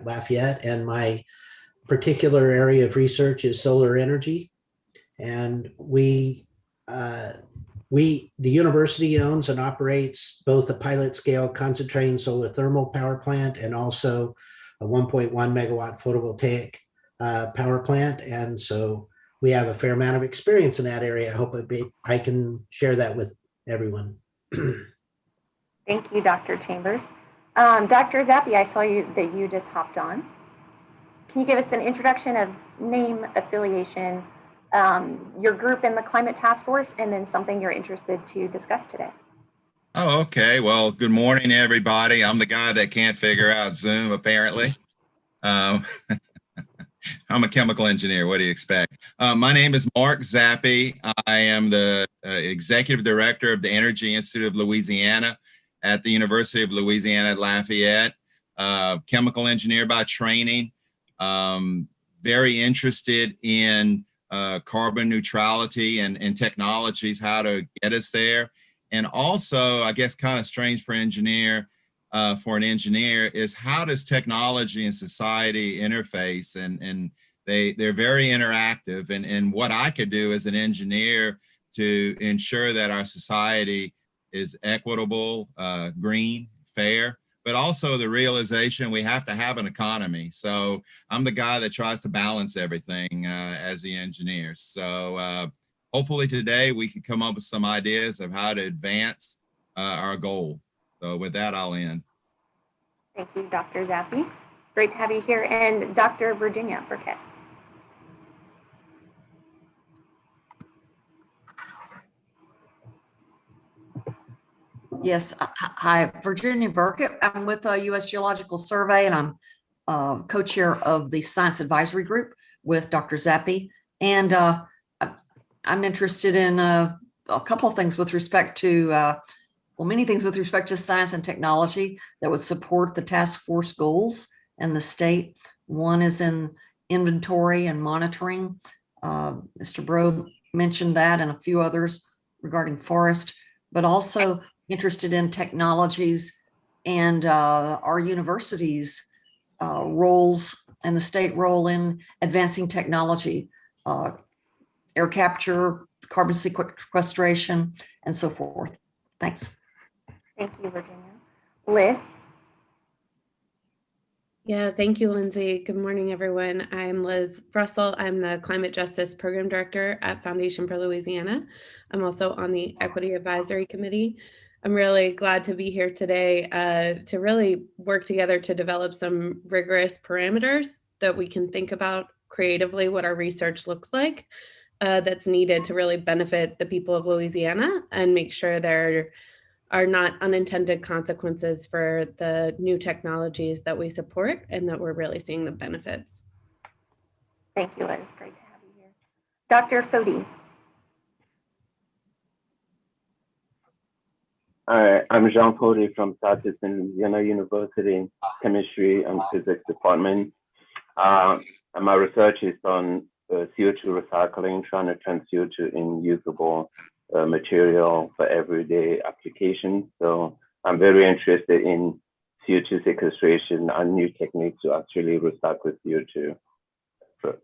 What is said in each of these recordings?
Lafayette, and my particular area of research is solar energy. And the university owns and operates both a pilot scale concentrating solar thermal power plant and also a 1.1 megawatt photovoltaic power plant. And so we have a fair amount of experience in that area. I hope I can share that with everyone. Thank you, Dr. Chambers. Dr. Zappi, I saw that you just hopped on. Can you give us an introduction of name, affiliation, your group in the Climate Task Force, and then something you're interested to discuss today? Oh, okay. Well, good morning, everybody. I'm the guy that can't figure out Zoom, apparently. I'm a chemical engineer. What do you expect? My name is Mark Zappi. I am the executive director of the Energy Institute of Louisiana at the University of Louisiana at Lafayette. Chemical engineer by training. Very interested in carbon neutrality and technologies, how to get us there. And also, I guess kind of strange for an engineer, is how does technology and society interface? And they're very interactive. And what I could do as an engineer to ensure that our society is equitable, green, fair, but also the realization we have to have an economy. So I'm the guy that tries to balance everything as the engineer. So hopefully today we can come up with some ideas of how to advance our goal. So with that, I'll end. Thank you, Dr. Zappi. Great to have you here. And Dr. Virginia Burkett. Yes, hi, Virginia Burkett. I'm with U.S. Geological Survey, and I'm co-chair of the Science Advisory Group with Dr. Zappi. And I'm interested in a couple of things with respect to, many things with respect to science and technology that would support the task force goals and the state. One is in inventory and monitoring. Mr. Bro mentioned that, and a few others regarding forest, but also interested in technologies and our universities' roles and the state role in advancing technology, air capture, carbon sequestration, and so forth. Thanks. Thank you, Virginia. Liz? Yeah, thank you, Lindsay. Good morning, everyone. I'm Liz Russell. I'm the Climate Justice Program Director at Foundation for Louisiana. I'm also on the Equity Advisory Committee. I'm really glad to be here today to really work together to develop some rigorous parameters that we can think about creatively what our research looks like that's needed to really benefit the people of Louisiana and make sure there are not unintended consequences for the new technologies that we support and that we're really seeing the benefits. Thank you, Liz. Great to have you here. Dr. Foti. Hi, I'm Jean Foti from Southeastern Louisiana University Chemistry and Physics Department. My research is on CO2 recycling, trying to turn CO2 in usable material for everyday applications. So I'm very interested in CO2 sequestration and new techniques to actually recycle CO2. Thank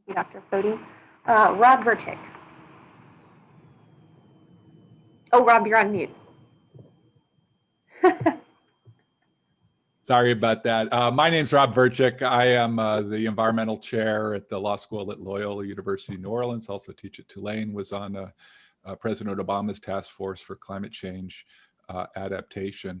you, Dr. Foti. Rob Vercic. Oh, Rob, you're on mute. Sorry about that. My name's Rob Vercic. I am the environmental chair at the law school at Loyola University, New Orleans. Also teach at Tulane, was on President Obama's task force for climate change adaptation.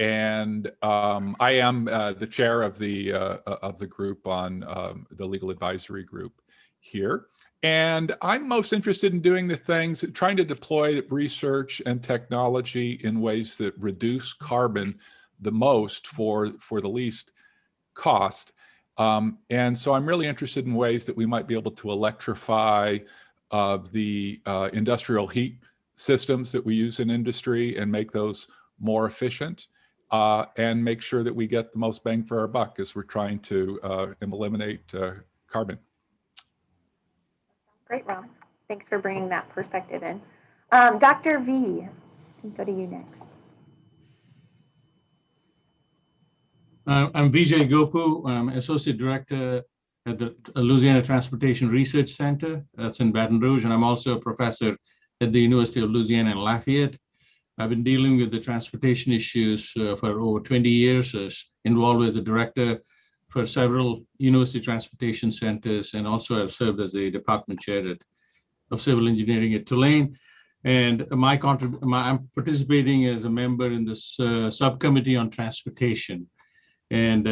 And I am the chair of the group on the legal advisory group here. And I'm most interested in doing the things, trying to deploy research and technology in ways that reduce carbon the most for the least cost. And so I'm really interested in ways that we might be able to electrify the industrial heat systems that we use in industry and make those more efficient and make sure that we get the most bang for our buck as we're trying to eliminate carbon. Great, Rob. Thanks for bringing that perspective in. Dr. V, I'll go to you next. I'm Vijay Gopu. I'm Associate Director at the Louisiana Transportation Research Center. That's in Baton Rouge. And I'm also a professor at the University of Louisiana in Lafayette. I've been dealing with the transportation issues for over 20 years, involved as a director for several university transportation centers, and also have served as a department chair of civil engineering at Tulane. And I'm participating as a member in this subcommittee on transportation. And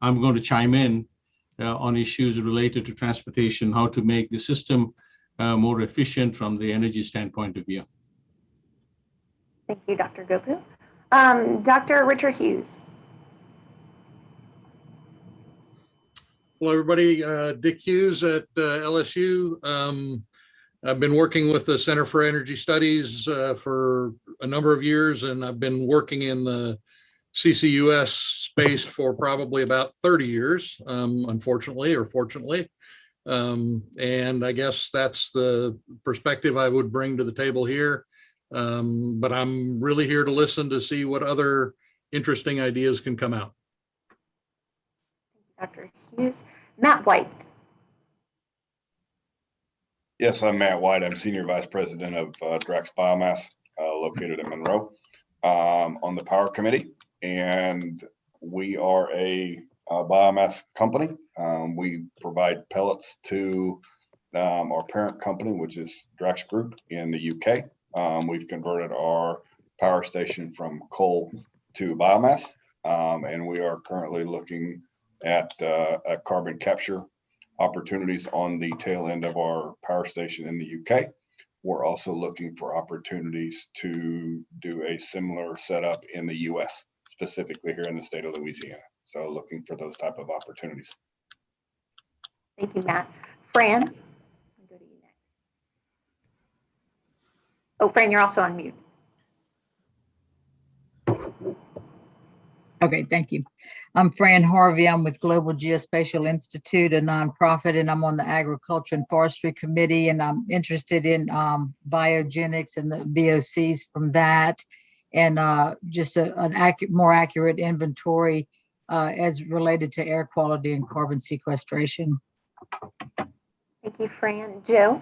I'm going to chime in on issues related to transportation, how to make the system more efficient from the energy standpoint of view. Thank you, Dr. Gopu. Dr. Richard Hughes. Hello, everybody. Dick Hughes at LSU. I've been working with the Center for Energy Studies for a number of years, and I've been working in the CCUS space for probably about 30 years, unfortunately or fortunately. And I guess that's the perspective I would bring to the table here. But I'm really here to listen to see what other interesting ideas can come out. Dr. Hughes. Matt White. Yes, I'm Matt White. I'm Senior Vice President of Drax Biomass, located in Monroe, on the Power Committee. And we are a biomass company. We provide pellets to our parent company, which is Drax Group in the UK. We've converted our power station from coal to biomass, and we are currently looking at carbon capture opportunities on the tail end of our power station in the UK. We're also looking for opportunities to do a similar setup in the US, specifically here in the state of Louisiana. So looking for those type of opportunities. Thank you, Matt. Fran. I'll go to you next. Oh, Fran, you're also on mute. Okay, thank you. I'm Fran Harvey. I'm with Global Geospatial Institute, a nonprofit, and I'm on the Agriculture and Forestry Committee, and I'm interested in biogenics and the VOCs from that, and just an more accurate inventory as related to air quality and carbon sequestration. Thank you, Fran. Joe?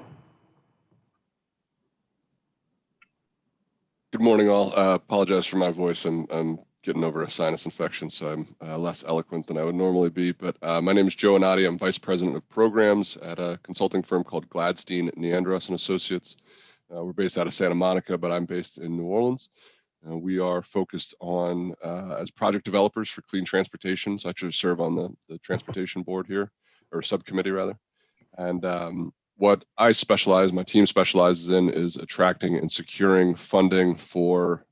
Good morning, all. Apologize for my voice. I'm getting over a sinus infection, so I'm less eloquent than I would normally be. But my name is Joe Anati. I'm Vice President of Programs at a consulting firm called Gladstein, Neandros and Associates. We're based out of Santa Monica, but I'm based in New Orleans. We are focused on, as project developers for clean transportation. So I actually serve on the transportation board here, or subcommittee rather. And what I specialize, my team specializes in, is attracting and securing funding for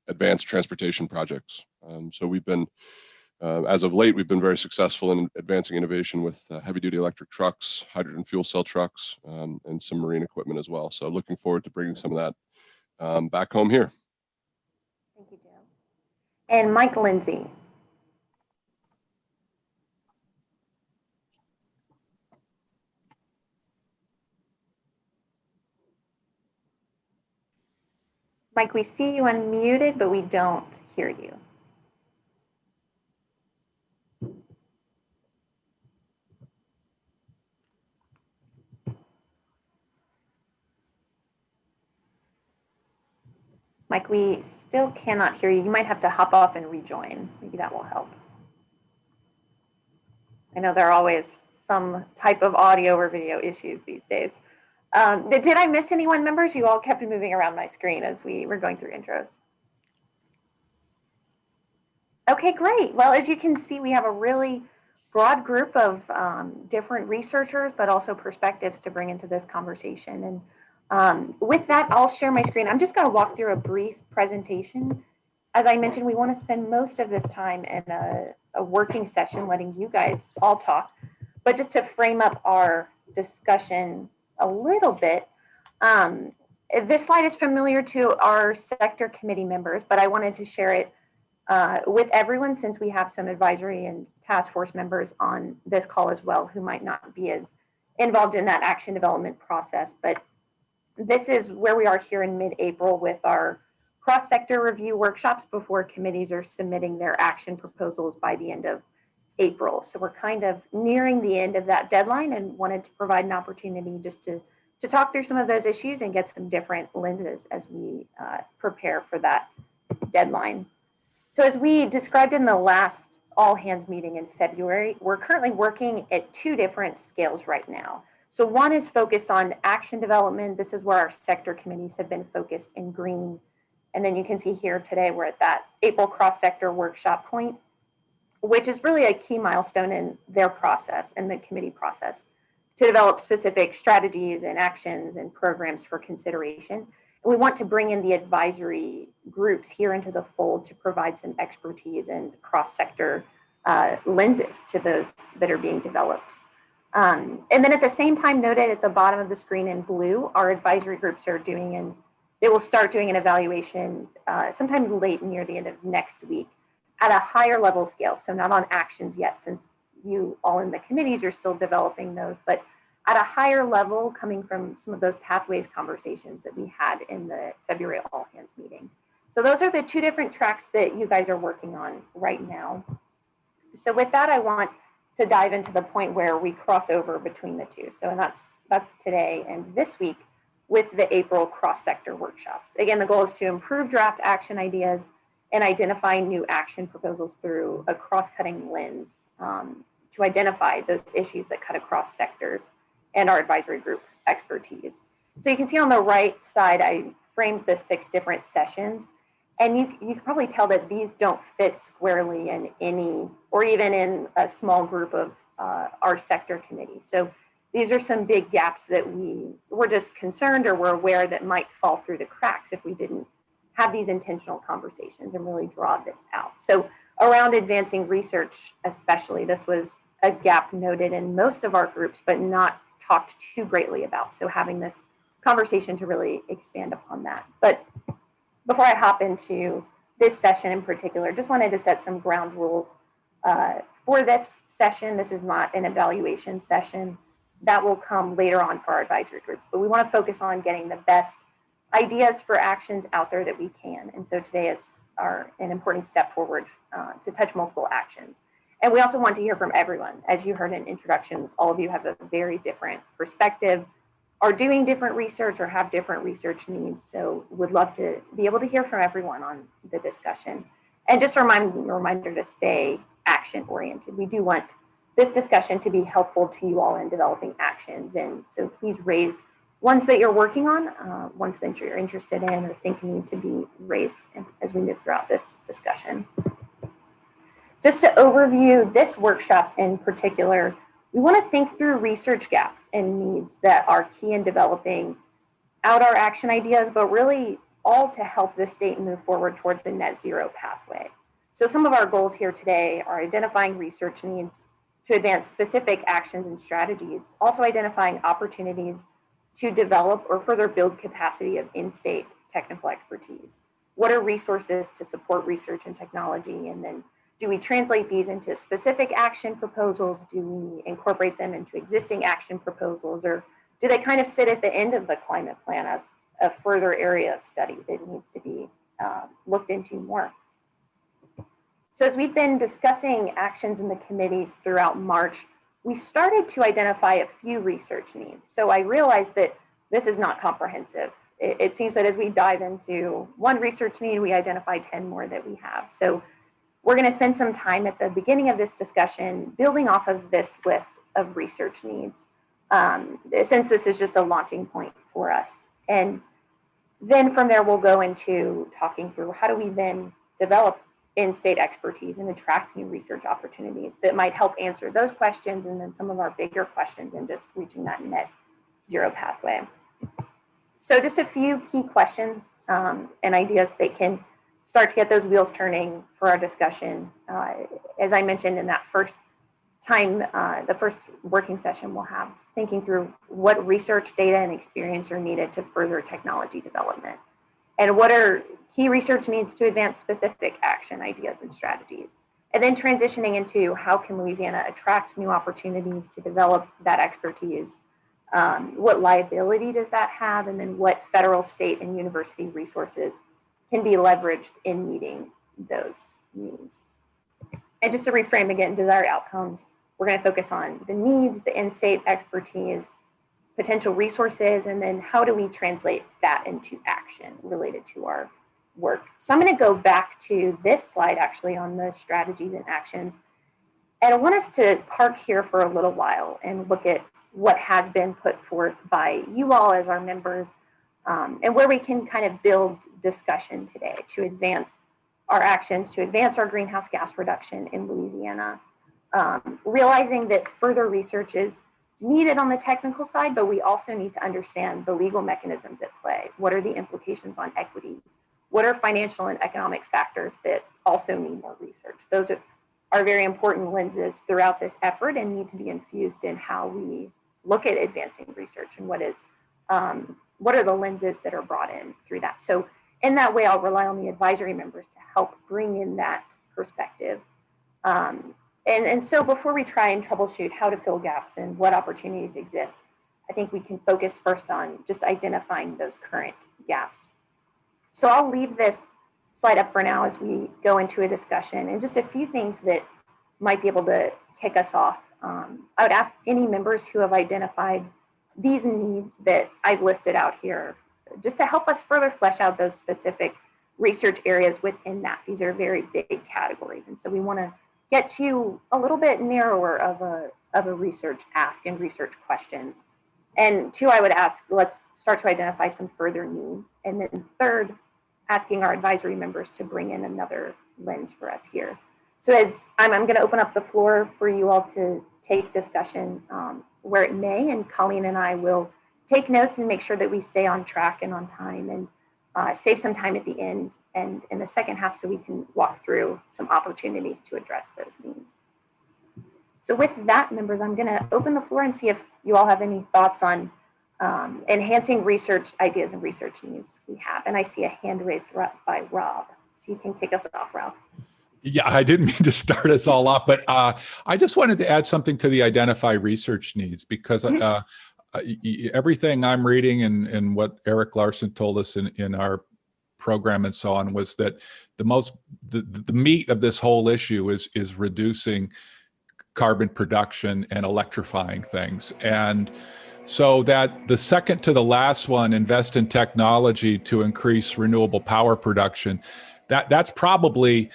advanced transportation projects. So we've been, as of late, we've been very successful in advancing innovation with heavy duty electric trucks, hydrogen fuel cell trucks, and some marine equipment as well. So looking forward to bringing some of that back home here. Thank you, Joe. And Mike Lindsay. Mike, we see you unmuted, but we don't hear you. Mike, we still cannot hear you. You might have to hop off and rejoin. Maybe that will help. I know there are always some type of audio or video issues these days. Did I miss anyone, members? You all kept moving around my screen as we were going through intros. Okay, great. Well, as you can see, we have a really broad group of different researchers, but also perspectives to bring into this conversation. And with that, I'll share my screen. I'm just going to walk through a brief presentation. As I mentioned, we want to spend most of this time in a working session, letting you guys all talk. But just to frame up our discussion a little bit, this slide is familiar to our sector committee members, but I wanted to share it with everyone since we have some advisory and task force members on this call as well who might not be as involved in that action development process. But this is where we are here in mid-April with our cross-sector review workshops before committees are submitting their action proposals by the end of April. So we're kind of nearing the end of that deadline and wanted to provide an opportunity just to talk through some of those issues and get some different lenses as we prepare for that deadline. So as we described in the last all hands meeting in February, we're currently working at 2 different scales right now. So one is focused on action development. This is where our sector committees have been focused in green. And then you can see here today, we're at that April cross-sector workshop point, which is really a key milestone in their process and the committee process to develop specific strategies and actions and programs for consideration. And we want to bring in the advisory groups here into the fold to provide some expertise and cross-sector lenses to those that are being developed. And then at the same time, noted at the bottom of the screen in blue, our advisory groups are they will start doing an evaluation sometime late near the end of next week at a higher level scale. So not on actions yet, since you all in the committees are still developing those, but at a higher level coming from some of those pathways conversations that we had in the February all hands meeting. So those are the 2 different tracks that you guys are working on right now. So with that, I want to dive into the point where we cross over between the 2. So and that's today and this week with the April cross-sector workshops. Again, the goal is to improve draft action ideas and identify new action proposals through a cross-cutting lens to identify those issues that cut across sectors and our advisory group expertise. So you can see on the right side, I framed the 6 different sessions, and you can probably tell that these don't fit squarely in any, or even in a small group of our sector committee. So these are some big gaps that we're just concerned or we're aware that might fall through the cracks if we didn't have these intentional conversations and really draw this out. So around advancing research, especially, this was a gap noted in most of our groups, but not talked too greatly about. So having this conversation to really expand upon that. But before I hop into this session in particular, just wanted to set some ground rules for this session. This is not an evaluation session. That will come later on for our advisory groups, but we want to focus on getting the best ideas for actions out there that we can. And so today is an important step forward to touch multiple actions. And we also want to hear from everyone. As you heard in introductions, all of you have a very different perspective, are doing different research or have different research needs. So would love to be able to hear from everyone on the discussion. And just a reminder to stay action oriented. We do want this discussion to be helpful to you all in developing actions. And so please raise ones that you're working on, ones that you're interested in or think need to be raised as we move throughout this discussion. Just to overview this workshop in particular, we want to think through research gaps and needs that are key in developing out our action ideas, but really all to help the state move forward towards the net zero pathway. So some of our goals here today are identifying research needs to advance specific actions and strategies, also identifying opportunities to develop or further build capacity of in-state technical expertise. What are resources to support research and technology? And then do we translate these into specific action proposals? Do we incorporate them into existing action proposals? Or do they kind of sit at the end of the climate plan as a further area of study that needs to be looked into more? So as we've been discussing actions in the committees throughout March, we started to identify a few research needs. So I realized that this is not comprehensive. It seems that as we dive into one research need, we identify 10 more that we have. So we're going to spend some time at the beginning of this discussion building off of this list of research needs, since this is just a launching point for us. And then from there, we'll go into talking through how do we then develop in-state expertise and attract new research opportunities that might help answer those questions and then some of our bigger questions in just reaching that net zero pathway. So just a few key questions and ideas that can start to get those wheels turning for our discussion. As I mentioned in that first time, the first working session we'll have, thinking through what research data and experience are needed to further technology development. And what are key research needs to advance specific action ideas and strategies? And then transitioning into how can Louisiana attract new opportunities to develop that expertise? What liability does that have? And then what federal, state, and university resources can be leveraged in meeting those needs. And just to reframe again, desired outcomes, we're going to focus on the needs, the in-state expertise, potential resources, and then how do we translate that into action related to our work. So I'm going to go back to this slide actually on the strategies and actions. And I want us to park here for a little while and look at what has been put forth by you all as our members, and where we can kind of build discussion today to advance our actions, to advance our greenhouse gas reduction in Louisiana, realizing that further research is needed on the technical side, but we also need to understand the legal mechanisms at play. What are the implications on equity? What are financial and economic factors that also need more research? Those are very important lenses throughout this effort and need to be infused in how we look at advancing research and what are the lenses that are brought in through that. So in that way, I'll rely on the advisory members to help bring in that perspective. And so before we try and troubleshoot how to fill gaps and what opportunities exist, I think we can focus first on just identifying those current gaps. So I'll leave this slide up for now as we go into a discussion, and just a few things that might be able to kick us off. I would ask any members who have identified these needs that I've listed out here, just to help us further flesh out those specific research areas within that. These are very big categories. And so we want to get to a little bit narrower of a research ask and research questions. And two, I would ask, let's start to identify some further needs. And then third, asking our advisory members to bring in another lens for us here. So as I'm going to open up the floor for you all to take discussion where it may, and Colleen and I will take notes and make sure that we stay on track and on time, and save some time at the end and in the second half so we can walk through some opportunities to address those needs. So with that, members, I'm going to open the floor and see if you all have any thoughts on enhancing research ideas and research needs we have. And I see a hand raised by Rob. So you can kick us off, Rob. Yeah, I didn't mean to start us all off, but I just wanted to add something to the identify research needs, because everything I'm reading and what Eric Larson told us in our program and so on was that the meat of this whole issue is reducing carbon production and electrifying things. And so that the second to the last one, invest in technology to increase renewable power production, that's probably,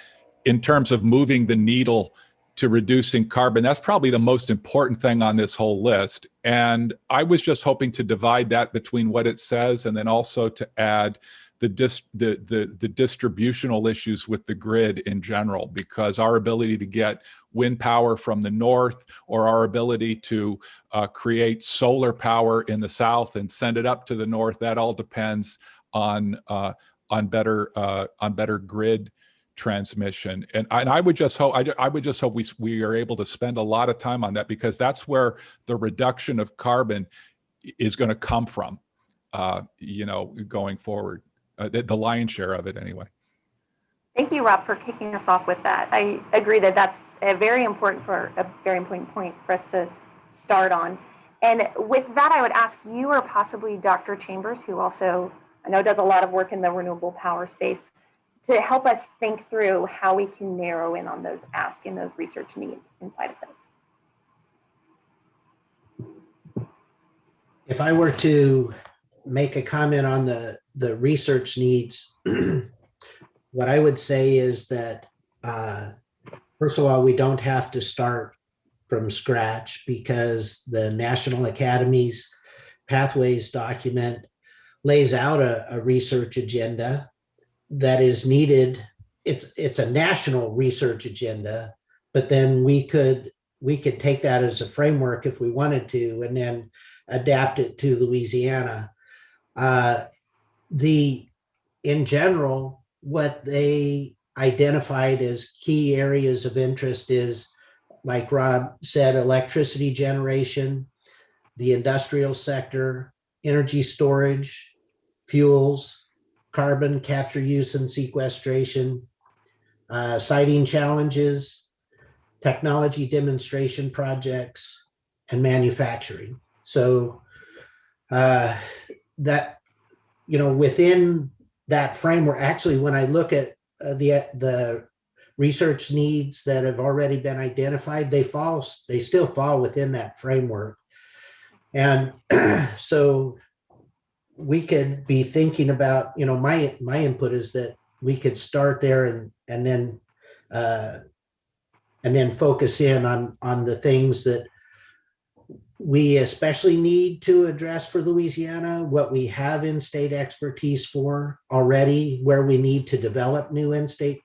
in terms of moving the needle to reducing carbon, that's probably the most important thing on this whole list. And I was just hoping to divide that between what it says and then also to add the distributional issues with the grid in general, because our ability to get wind power from the north, or our ability to create solar power in the south and send it up to the north, that all depends on better grid transmission. And I would just hope we are able to spend a lot of time on that, because that's where the reduction of carbon is going to come from, going forward, the lion's share of it anyway. Thank you, Rob, for kicking us off with that. I agree that that's a very important point for us to start on. And with that, I would ask you, or possibly Dr. Chambers, who also I know does a lot of work in the renewable power space, to help us think through how we can narrow in on those asks and those research needs inside of this. If I were to make a comment on the research needs, what I would say is that, first of all, we don't have to start from scratch, because the National Academy's Pathways document lays out a research agenda that is needed. It's a national research agenda, but then we could take that as a framework if we wanted to, and then adapt it to Louisiana. In general, what they identified as key areas of interest is, like Rob said, electricity generation, the industrial sector, energy storage, fuels, carbon capture, use and sequestration, siting challenges, technology demonstration projects, and manufacturing. So that, within that framework, actually, when I look at the research needs that have already been identified, they still fall within that framework. And so we could be thinking about, my input is that we could start there and then focus in on the things that we especially need to address for Louisiana, what we have in-state expertise for already, where we need to develop new in-state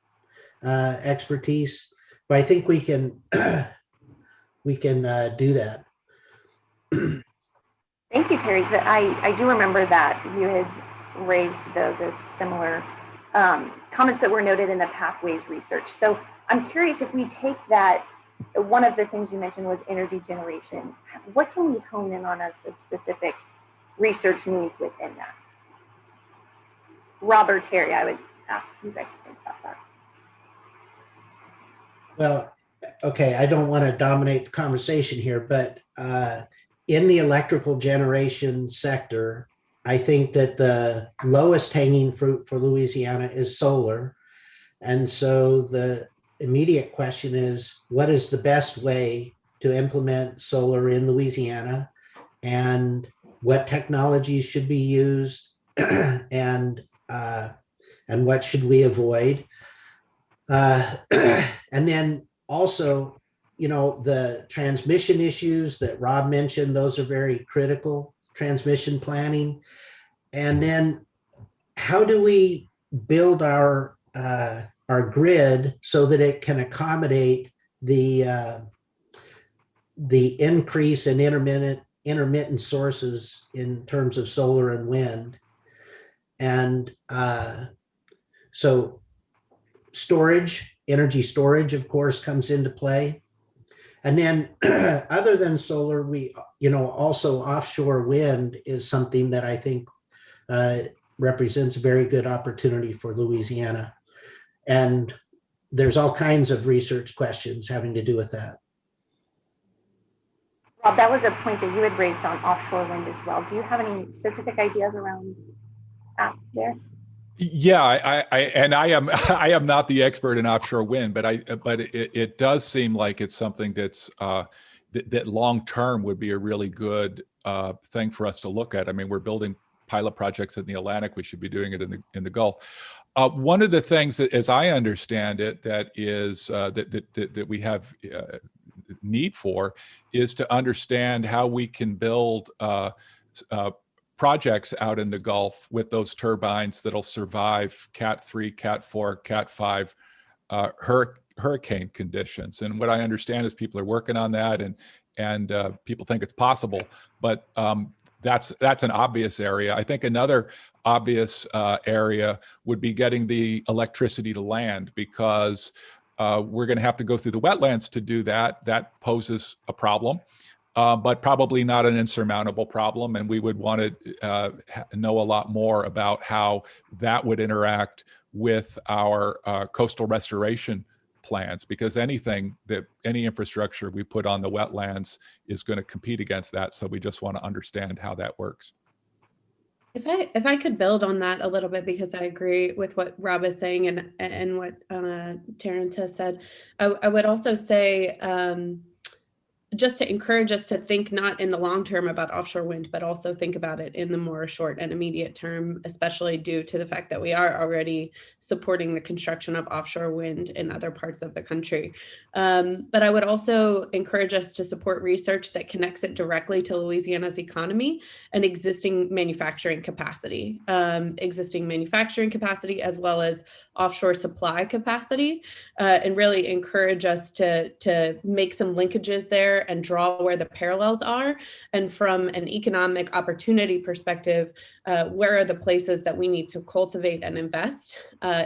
expertise. But I think we can do that. Thank you, Terry. I do remember that you had raised those as similar comments that were noted in the pathways research. So I'm curious, if we take that, one of the things you mentioned was energy generation. What can we hone in on as the specific research needs within that? Rob or Terry, I would ask you guys to think about that. Well, okay, I don't want to dominate the conversation here, but in the electrical generation sector, I think that the lowest hanging fruit for Louisiana is solar. And so the immediate question is, what is the best way to implement solar in Louisiana, and what technologies should be used, and what should we avoid? And then also, the transmission issues that Rob mentioned, those are very critical, transmission planning. And then how do we build our grid so that it can accommodate the increase in intermittent sources in terms of solar and wind? And so energy storage, of course, comes into play. And then other than solar, we, also offshore wind is something that I think represents a very good opportunity for Louisiana. And there's all kinds of research questions having to do with that. Rob, that was a point that you had raised on offshore wind as well. Do you have any specific ideas around that there? Yeah, I am not the expert in offshore wind, but it does seem like it's something that's that long term would be a really good thing for us to look at. I mean, we're building pilot projects in the Atlantic. We should be doing it in the Gulf. One of the things that, as I understand it, that is that we have need for is to understand how we can build projects out in the Gulf with those turbines that'll survive Cat 3, Cat 4, Cat 5 hurricane conditions. And what I understand is people are working on that, and people think it's possible, but that's an obvious area. I think another obvious area would be getting the electricity to land, because we're going to have to go through the wetlands to do that. That poses a problem. But probably not an insurmountable problem. And we would want to know a lot more about how that would interact with our coastal restoration plans, because any infrastructure we put on the wetlands is going to compete against that. So we just want to understand how that works. If I could build on that a little bit, because I agree with what Rob is saying and what Terrence has said, I would also say, just to encourage us to think not in the long term about offshore wind, but also think about it in the more short and immediate term, especially due to the fact that we are already supporting the construction of offshore wind in other parts of the country. But I would also encourage us to support research that connects it directly to Louisiana's economy and existing manufacturing capacity, as well as offshore supply capacity, and really encourage us to make some linkages there and draw where the parallels are. And from an economic opportunity perspective, where are the places that we need to cultivate and invest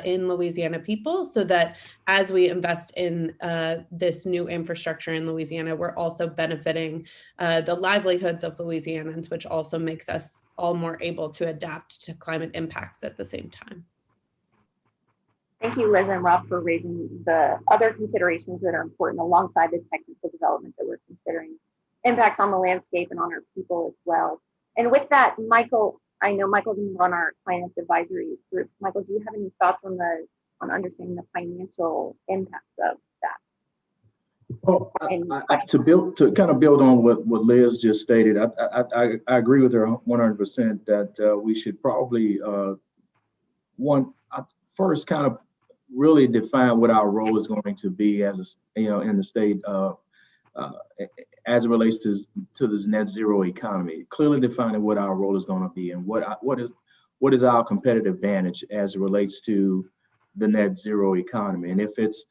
in Louisiana people, so that as we invest in this new infrastructure in Louisiana, we're also benefiting the livelihoods of Louisianans, which also makes us all more able to adapt to climate impacts at the same time. Thank you, Liz and Rob, for raising the other considerations that are important alongside the technical development that we're considering, impacts on the landscape and on our people as well. And with that, Michael, I know Michael's on our finance advisory group. Michael, do you have any thoughts on understanding the financial impacts of that? Well, to kind of build on what Liz just stated, I agree with her 100% that we should probably first kind of really define what our role is going to be as in the state as it relates to this net zero economy. Clearly defining what our role is going to be and what is our competitive advantage as it relates to the net zero economy. And if it's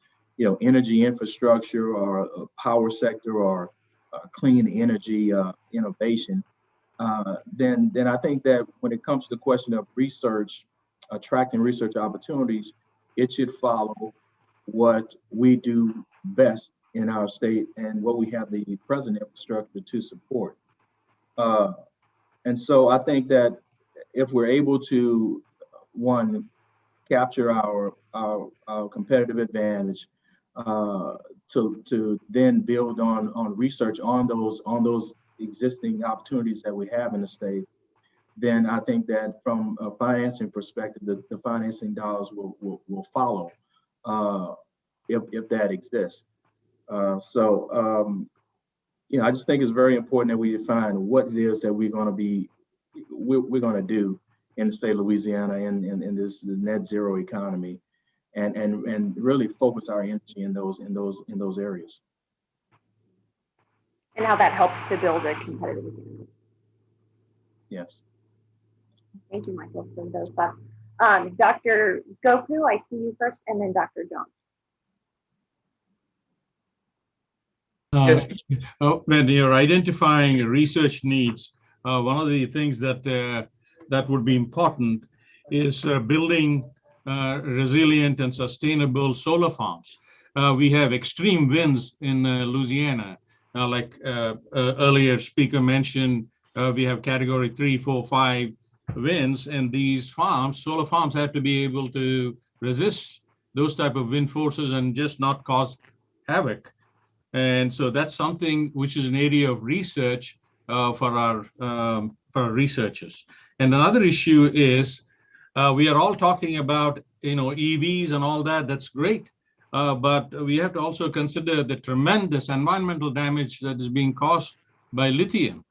energy infrastructure or power sector or clean energy innovation, then I think that when it comes to the question of research, attracting research opportunities, it should follow what we do best in our state and what we have the present infrastructure to support. And so I think that if we're able to, one, capture our competitive advantage, to then build on research on those existing opportunities that we have in the state, then I think that from a financing perspective, the financing dollars will follow if that exists. I just think it's very important that we define what it is that we're going to do in the state of Louisiana in this net zero economy, and really focus our energy in those areas. And how that helps to build a competitive advantage. Yes. Thank you, Michael, for those thoughts. Dr. Gopu, I see you first, and then Dr. John. When you're identifying research needs, one of the things that would be important is building resilient and sustainable solar farms. We have extreme winds in Louisiana. Like earlier speaker mentioned, we have category 3, 4, 5 winds, and these solar farms have to be able to resist those type of wind forces and just not cause havoc. And so that's something which is an area of research for our researchers. And another issue is we are all talking about EVs and all that. That's great, but we have to also consider the tremendous environmental damage that is being caused by lithium.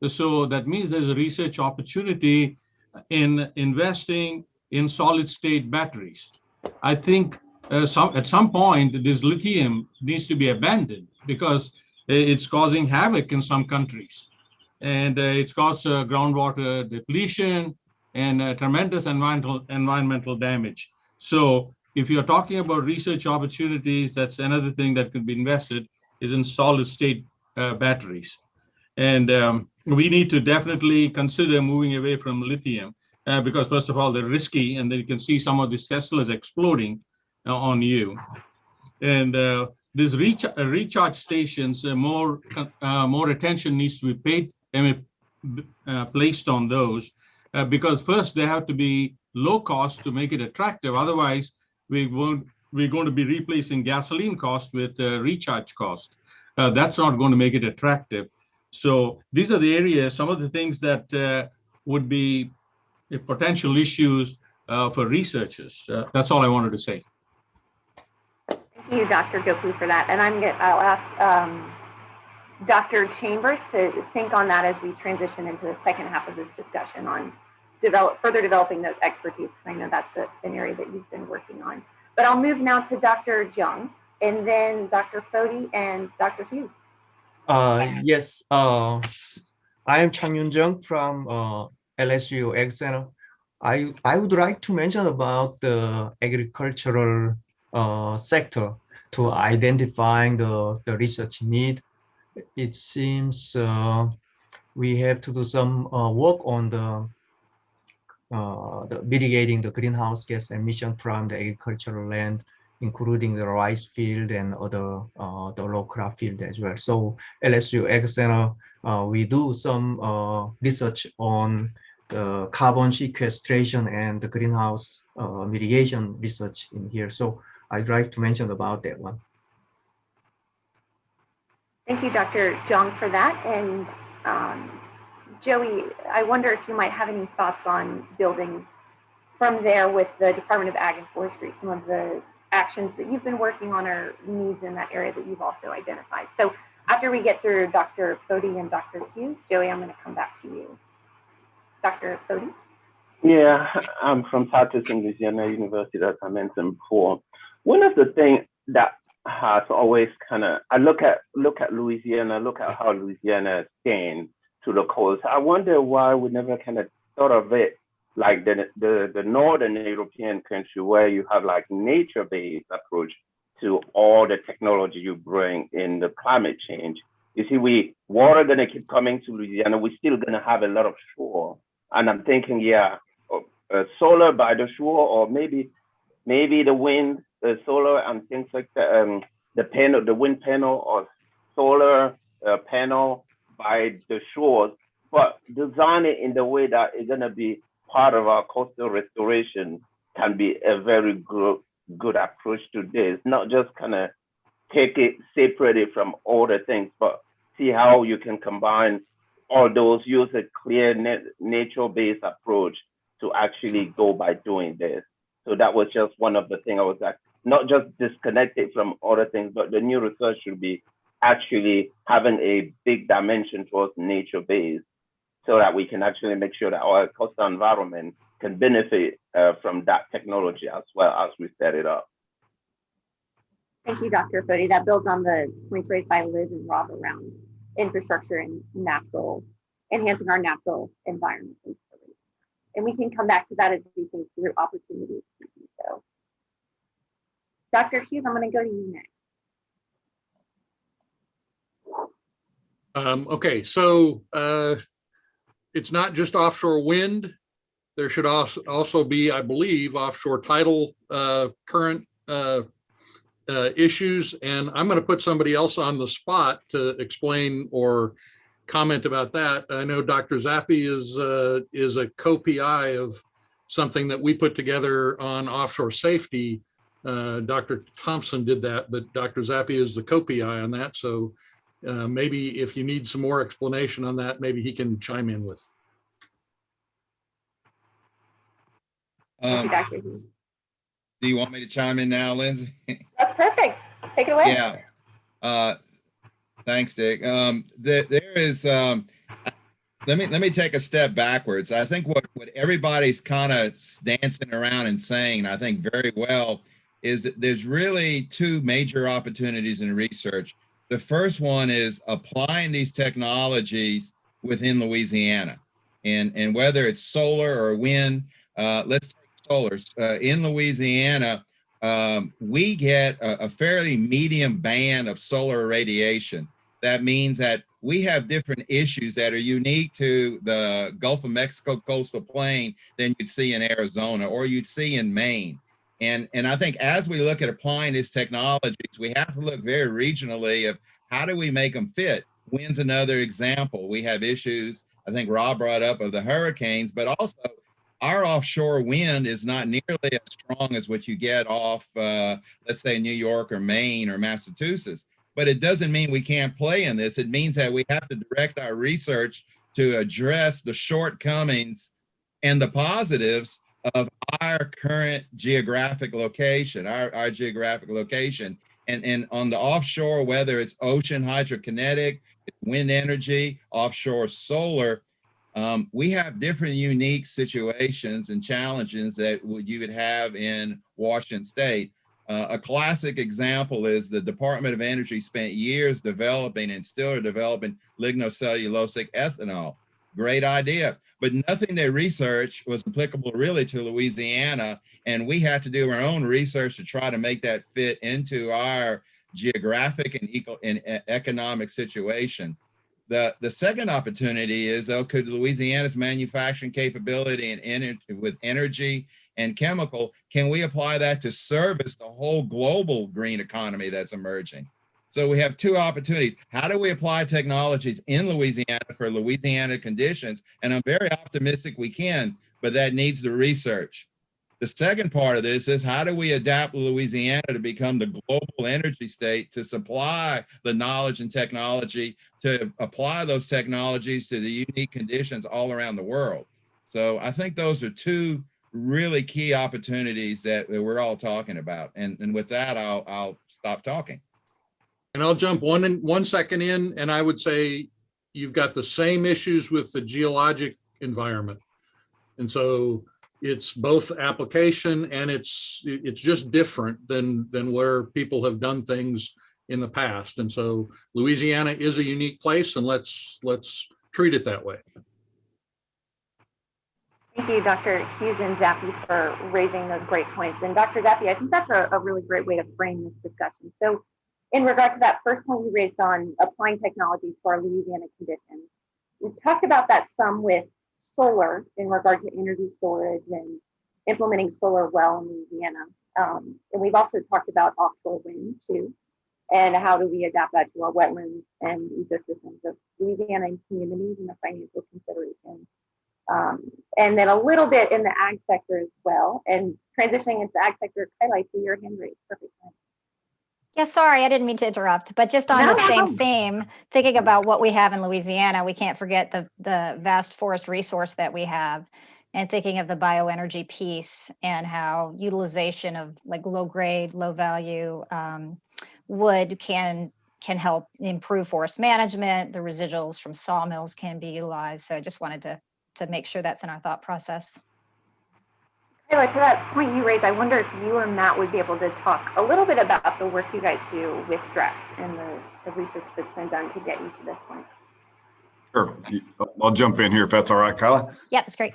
So that means there's a research opportunity in investing in solid state batteries. I think at some point this lithium needs to be abandoned because it's causing havoc in some countries, and it's caused groundwater depletion and tremendous environmental damage. So if you're talking about research opportunities, that's another thing that could be invested is in solid state batteries. And we need to definitely consider moving away from lithium because first of all, they're risky, and then you can see some of these Teslas exploding on you. And these recharge stations, more attention needs to be paid and placed on those because first they have to be low cost to make it attractive. Otherwise, we're going to be replacing gasoline cost with recharge cost. That's not going to make it attractive. So these are the areas, some of the things that would be potential issues for researchers. That's all I wanted to say. Thank you, Dr. Gopu, for that. And I'll ask Dr. Chambers to think on that as we transition into the second half of this discussion on further developing those expertise, because I know that's an area that you've been working on. But I'll move now to Dr. Jung, and then Dr. Fody and Dr. Hughes. Yes, I am Chang Yun Jung from LSU Ag Center. I would like to mention about the agricultural sector to identifying the research need. It seems we have to do some work on the mitigating the greenhouse gas emission from the agricultural land, including the rice field and other the row crop field as well. So LSU Ag Center, we do some research on the carbon sequestration and the greenhouse mitigation research in here. So I'd like to mention about that one. Thank you, Dr. Jung, for that. And Joey, I wonder if you might have any thoughts on building from there with the Department of Ag and Forestry, some of the actions that you've been working on or needs in that area that you've also identified. So after we get through Dr. Fody and Dr. Hughes, Joey, I'm going to come back to you. Dr. Fody? Yeah, I'm from Southeast Louisiana University, as I mentioned before. One of the things that has always kind of, I look at Louisiana, look at how Louisiana is changed to the coast. I wonder why we never kind of thought of it like the northern European country, where you have like nature-based approach to all the technology you bring in the climate change. You see, water gonna keep coming to Louisiana. We're still gonna have a lot of shore, and I'm thinking, yeah, solar by the shore, or maybe the wind, solar and things like that. The wind panel or solar panel by the shores, but design it in the way that it's gonna be part of our coastal restoration can be a very good approach to this. Not just kind of take it, separate it from all the things, but see how you can combine all those, use a clear nature-based approach to actually go by doing this. So that was just one of the things I was like, not just disconnected from other things, but the new research should be actually having a big dimension towards nature-based, so that we can actually make sure that our coastal environment can benefit from that technology as well as we set it up. Thank you, Dr. Fody. That builds on the points raised by Liz and Rob around infrastructure and enhancing our natural environment. And we can come back to that as we think through opportunities to do so. Dr. Hughes, I'm going to go to you next. Okay, so it's not just offshore wind. There should also be, I believe, offshore tidal current issues. And I'm going to put somebody else on the spot to explain or comment about that. I know Dr. Zappi is a co-PI of something that we put together on offshore safety. Dr. Thompson did that, but Dr. Zappi is the co-PI on that. So maybe if you need some more explanation on that, maybe he can chime in with. Thank you, Dr. Hughes. Do you want me to chime in now, Lindsay? That's perfect. Take it away. Yeah. Thanks, Dick. There is. Let me take a step backwards. I think what everybody's kind of dancing around and saying, and I think very well, is that there's really two major opportunities in research. The first one is applying these technologies within Louisiana, and whether it's solar or wind. Let's take solar. In Louisiana, we get a fairly medium band of solar irradiation. That means that we have different issues that are unique to the Gulf of Mexico coastal plain than you'd see in Arizona or you'd see in Maine. And I think as we look at applying these technologies, we have to look very regionally of how do we make them fit. Wind's another example. We have issues, I think Rob brought up, of the hurricanes, but also our offshore wind is not nearly as strong as what you get off, let's say, New York or Maine or Massachusetts. But it doesn't mean we can't play in this. It means that we have to direct our research to address the shortcomings and the positives of our current geographic location, our geographic location. And on the offshore, whether it's ocean hydrokinetic, wind energy, offshore solar, we have different unique situations and challenges that you would have in Washington State. A classic example is the Department of Energy spent years developing and still are developing lignocellulosic ethanol. Great idea, but nothing they researched was applicable really to Louisiana, and we had to do our own research to try to make that fit into our geographic and economic situation. The second opportunity is, could Louisiana's manufacturing capability and with energy and chemical, can we apply that to service the whole global green economy that's emerging? So we have two opportunities. How do we apply technologies in Louisiana for Louisiana conditions? And I'm very optimistic we can, but that needs the research. The second part of this is how do we adapt Louisiana to become the global energy state to supply the knowledge and technology to apply those technologies to the unique conditions all around the world. So I think those are two really key opportunities that we're all talking about. And with that, I'll stop talking. And I'll jump 1 second in, and I would say you've got the same issues with the geologic environment. And so it's both application and it's just different than where people have done things in the past. And so Louisiana is a unique place, and let's treat it that way. Thank you, Dr. Hughes and Zappi, for raising those great points. And Dr. Zappi, I think that's a really great way to frame this discussion. So in regard to that first point you raised on applying technologies for our Louisiana conditions, we've talked about that some with solar in regard to energy storage and implementing solar well in Louisiana. And we've also talked about offshore wind too, and how do we adapt that to our wetlands and ecosystems of Louisiana and communities and the financial considerations. And then a little bit in the ag sector as well. And transitioning into the ag sector, Kyla, I see your hand raised. Perfect. Yeah, sorry, I didn't mean to interrupt, but just on the same theme, thinking about what we have in Louisiana, we can't forget the vast forest resource that we have, and thinking of the bioenergy piece and how utilization of like low grade, low value wood can help improve forest management. The residuals from sawmills can be utilized. So I just wanted to make sure that's in our thought process. Kyla, to that point you raised, I wonder if you or Matt would be able to talk a little bit about the work you guys do with DREX and the research that's been done to get you to this point. Sure. I'll jump in here if that's all right, Kyla. Yeah, that's great.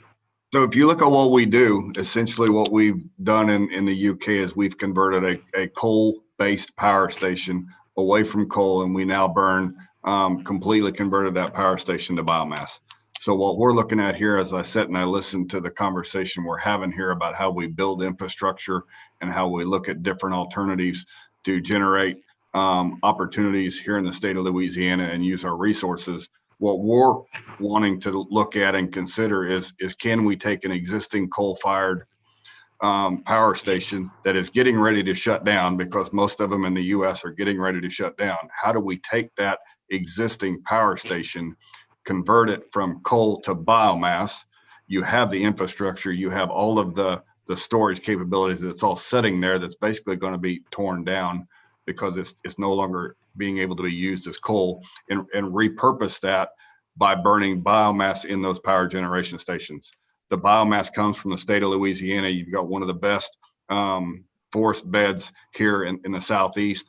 So if you look at what we do, essentially what we've done in the UK is we've converted a coal-based power station away from coal, and we now burn, completely converted that power station to biomass. So what we're looking at here, as I sit and I listen to the conversation we're having here about how we build infrastructure and how we look at different alternatives to generate opportunities here in the state of Louisiana and use our resources, what we're wanting to look at and consider is can we take an existing coal-fired power station that is getting ready to shut down, because most of them in the US are getting ready to shut down. How do we take that existing power station, convert it from coal to biomass? You have the infrastructure, you have all of the storage capabilities that's all sitting there that's basically going to be torn down because it's no longer being able to be used as coal, and repurpose that by burning biomass in those power generation stations. The biomass comes from the state of Louisiana. You've got one of the best forest beds here in the Southeast.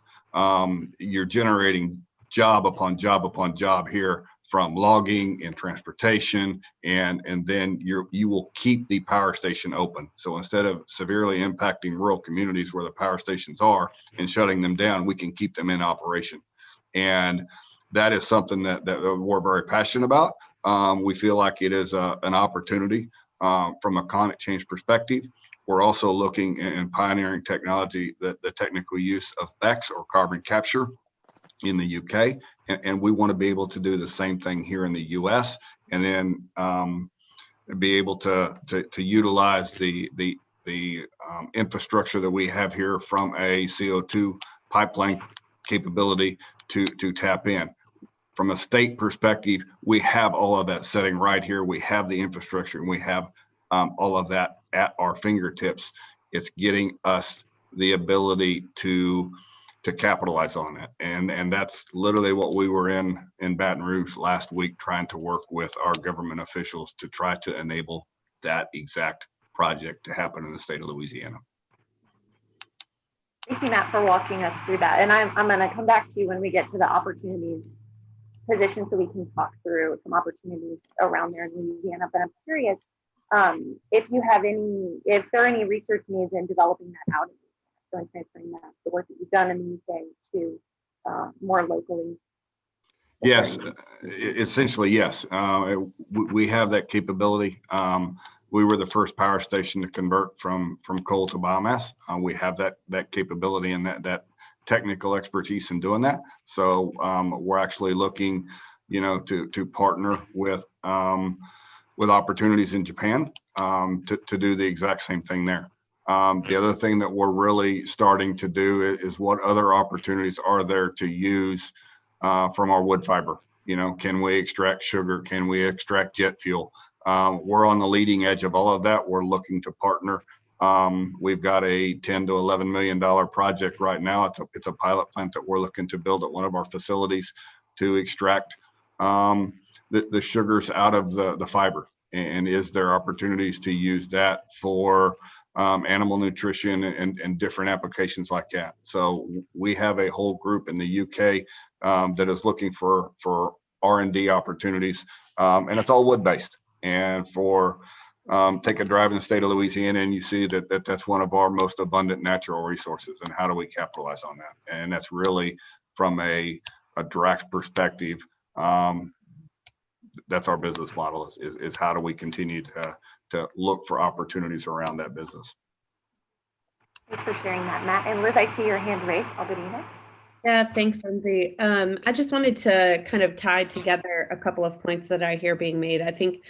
You're generating job upon job upon job here from logging and transportation, and then you will keep the power station open. So instead of severely impacting rural communities where the power stations are and shutting them down, we can keep them in operation. And that is something that we're very passionate about. We feel like it is an opportunity from a climate change perspective. We're also looking and pioneering technology, the technical use of BECCS or carbon capture in the UK, and we want to be able to do the same thing here in the US, and then be able to utilize the infrastructure that we have here from a CO2 pipeline capability to tap in. From a state perspective, we have all of that setting right here. We have the infrastructure, and we have all of that at our fingertips. It's getting us the ability to capitalize on it. And that's literally what we were in Baton Rouge last week, trying to work with our government officials to try to enable that exact project to happen in the state of Louisiana. Thank you, Matt, for walking us through that. And I'm going to come back to you when we get to the opportunities position so we can talk through some opportunities around there in Louisiana. But I'm curious if there are any research needs in developing that out and transferring that, the work that you've done in the UK to more locally. Yes, essentially, yes. We have that capability. We were the first power station to convert from coal to biomass. We have that capability and that technical expertise in doing that. So we're actually looking, to partner with opportunities in Japan to do the exact same thing there. The other thing that we're really starting to do is what other opportunities are there to use from our wood fiber? You know, can we extract sugar? Can we extract jet fuel? We're on the leading edge of all of that. We're looking to partner. We've got a $10 to $11 million project right now. It's a pilot plant that we're looking to build at one of our facilities to extract the sugars out of the fiber. And is there opportunities to use that for animal nutrition and different applications like that? So we have a whole group in the UK that is looking for R&D opportunities, and it's all wood-based. And for take a drive in the state of Louisiana, and you see that's one of our most abundant natural resources. And how do we capitalize on that? And that's really from a Drax perspective. That's our business model is how do we continue to look for opportunities around that business. Thanks for sharing that, Matt. And Liz, I see your hand raised. I'll go to you next. Yeah, thanks, Lindsay. I just wanted to kind of tie together a couple of points that I hear being made. I think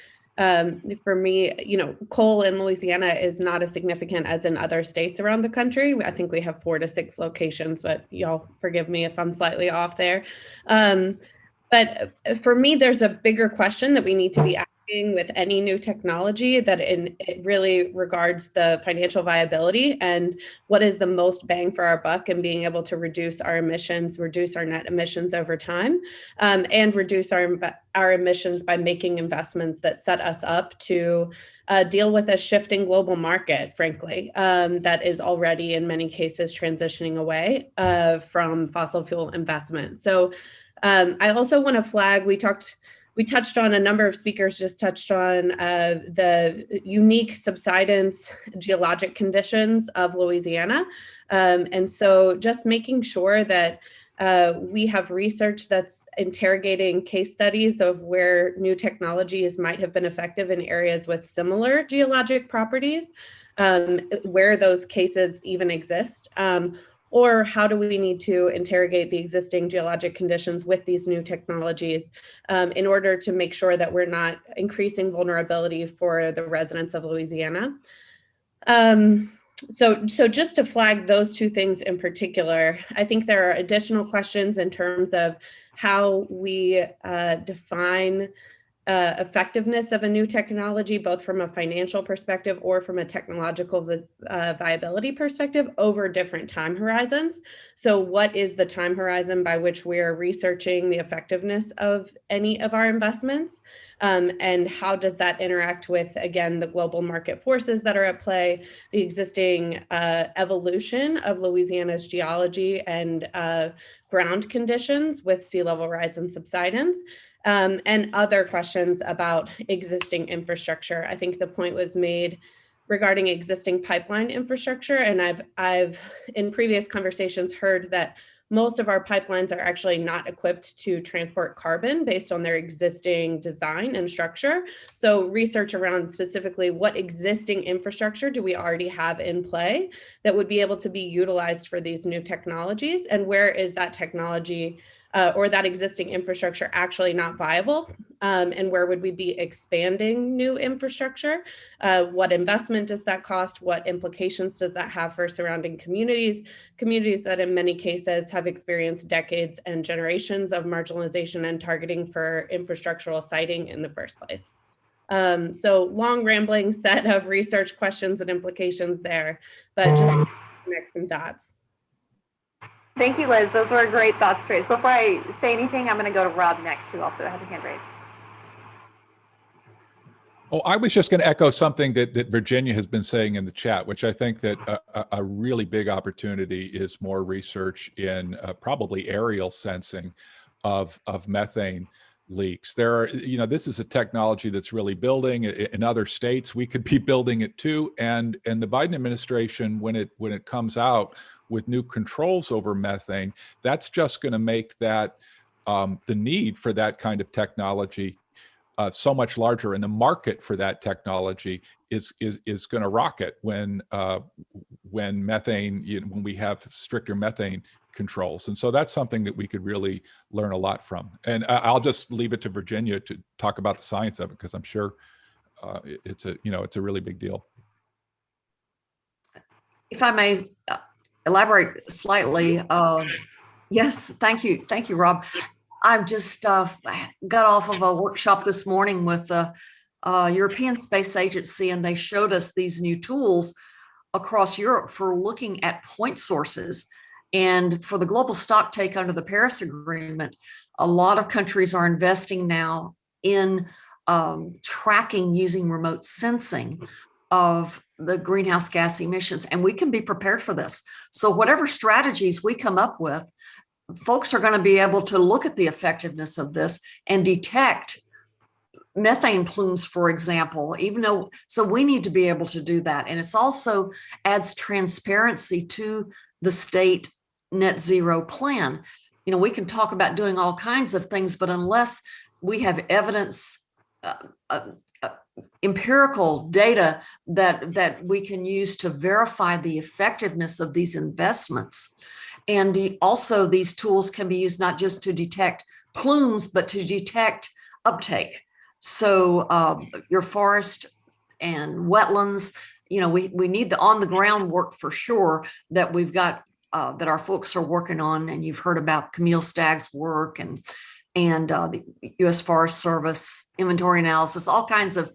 for me, you know, coal in Louisiana is not as significant as in other states around the country. I think we have 4 to 6 locations, but y'all forgive me if I'm slightly off there. But for me, there's a bigger question that we need to be asking with any new technology, that it really regards the financial viability and what is the most bang for our buck, and being able to reduce our emissions, reduce our net emissions over time, and reduce our emissions by making investments that set us up to deal with a shifting global market, frankly, that is already in many cases transitioning away from fossil fuel investment. So I also want to flag, we touched on, a number of speakers just touched on the unique subsidence geologic conditions of Louisiana. And so just making sure that we have research that's interrogating case studies of where new technologies might have been effective in areas with similar geologic properties, where those cases even exist. Or how do we need to interrogate the existing geologic conditions with these new technologies in order to make sure that we're not increasing vulnerability for the residents of Louisiana? So just to flag those 2 things in particular, I think there are additional questions in terms of how we define effectiveness of a new technology, both from a financial perspective or from a technological viability perspective over different time horizons. So what is the time horizon by which we're researching the effectiveness of any of our investments? And how does that interact with, again, the global market forces that are at play, the existing evolution of Louisiana's geology and ground conditions with sea level rise and subsidence? And other questions about existing infrastructure. I think the point was made regarding existing pipeline infrastructure, and I've in previous conversations heard that most of our pipelines are actually not equipped to transport carbon based on their existing design and structure. So research around specifically what existing infrastructure do we already have in play that would be able to be utilized for these new technologies, and where is that technology or that existing infrastructure actually not viable, and where would we be expanding new infrastructure? What investment does that cost? What implications does that have for surrounding communities that in many cases have experienced decades and generations of marginalization and targeting for infrastructural siting in the first place? So long rambling set of research questions and implications there, but just connect some dots. Thank you, Liz. Those were great thoughts to raise. Before I say anything, I'm going to go to Rob next, who also has a hand raised. Oh, I was just going to echo something that Virginia has been saying in the chat, which I think that a really big opportunity is more research in probably aerial sensing of methane leaks. There are, you know, this is a technology that's really building in other states. We could be building it too. And the Biden administration, when it comes out with new controls over methane, that's just going to make that the need for that kind of technology so much larger, and the market for that technology is going to rocket when methane, when we have stricter methane controls. And so that's something that we could really learn a lot from. And I'll just leave it to Virginia to talk about the science of it, because I'm sure it's a really big deal. If I may elaborate slightly, yes, thank you, Rob. I've just got off of a workshop this morning with the European Space Agency, and they showed us these new tools across Europe for looking at point sources. And for the global stock take under the Paris Agreement, a lot of countries are investing now in tracking using remote sensing of the greenhouse gas emissions, and we can be prepared for this. So whatever strategies we come up with, folks are going to be able to look at the effectiveness of this and detect methane plumes, for example, even though, so we need to be able to do that. And it's also adds transparency to the state net zero plan. You know, we can talk about doing all kinds of things, but unless we have evidence, empirical data that we can use to verify the effectiveness of these investments. And also these tools can be used not just to detect plumes, but to detect uptake. So your forest and wetlands, you know, we need the on the ground work for sure that we've got, that our folks are working on. And you've heard about Camille Stagg's work and the U.S. Forest Service inventory analysis, all kinds of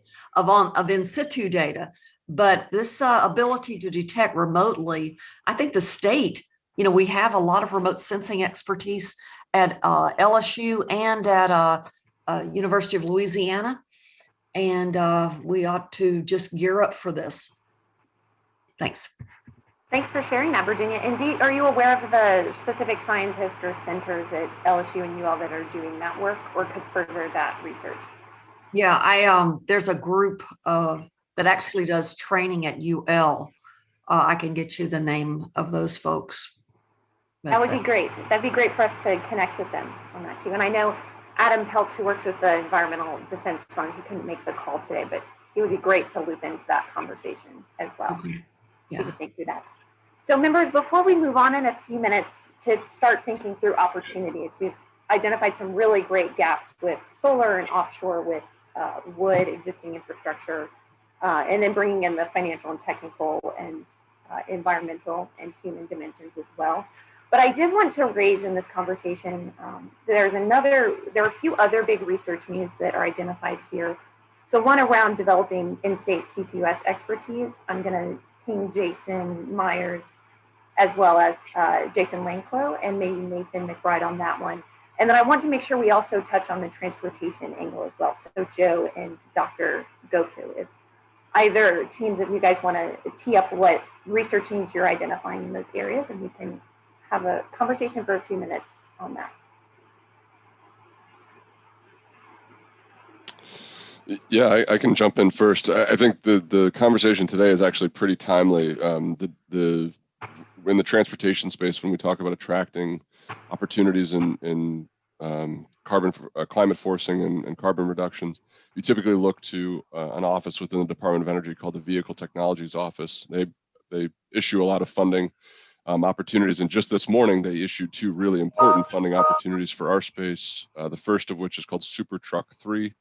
in situ data. But this ability to detect remotely, I think the state, you know, we have a lot of remote sensing expertise at LSU and at University of Louisiana, and we ought to just gear up for this. Thanks. Thanks for sharing that, Virginia. And are you aware of the specific scientists or centers at LSU and UL that are doing that work or could further that research? Yeah, there's a group that actually does training at UL. I can get you the name of those folks. That would be great. That'd be great for us to connect with them on that too. And I know Adam Peltz, who works with the Environmental Defense Fund, he couldn't make the call today, but he would be great to loop into that conversation as well. Okay. Yeah. We could think through that. So members, before we move on in a few minutes to start thinking through opportunities, we've identified some really great gaps with solar and offshore, with wood, existing infrastructure, and then bringing in the financial and technical and environmental and human dimensions as well. But I did want to raise in this conversation, there are a few other big research needs that are identified here. So one around developing in-state CCUS expertise. I'm going to ping Jason Myers as well as Jason Langclow and maybe Nathan McBride on that one. And then I want to make sure we also touch on the transportation angle as well. So Joe and Dr. Gopu, if either teams, if you guys want to tee up what research needs you're identifying in those areas, and we can have a conversation for a few minutes on that. Yeah, I can jump in first. I think the conversation today is actually pretty timely. In the transportation space, when we talk about attracting opportunities in climate forcing and carbon reductions, you typically look to an office within the Department of Energy called the Vehicle Technologies Office. They issue a lot of funding opportunities, and just this morning they issued two really important funding opportunities for our space. The first of which is called Super Truck 3.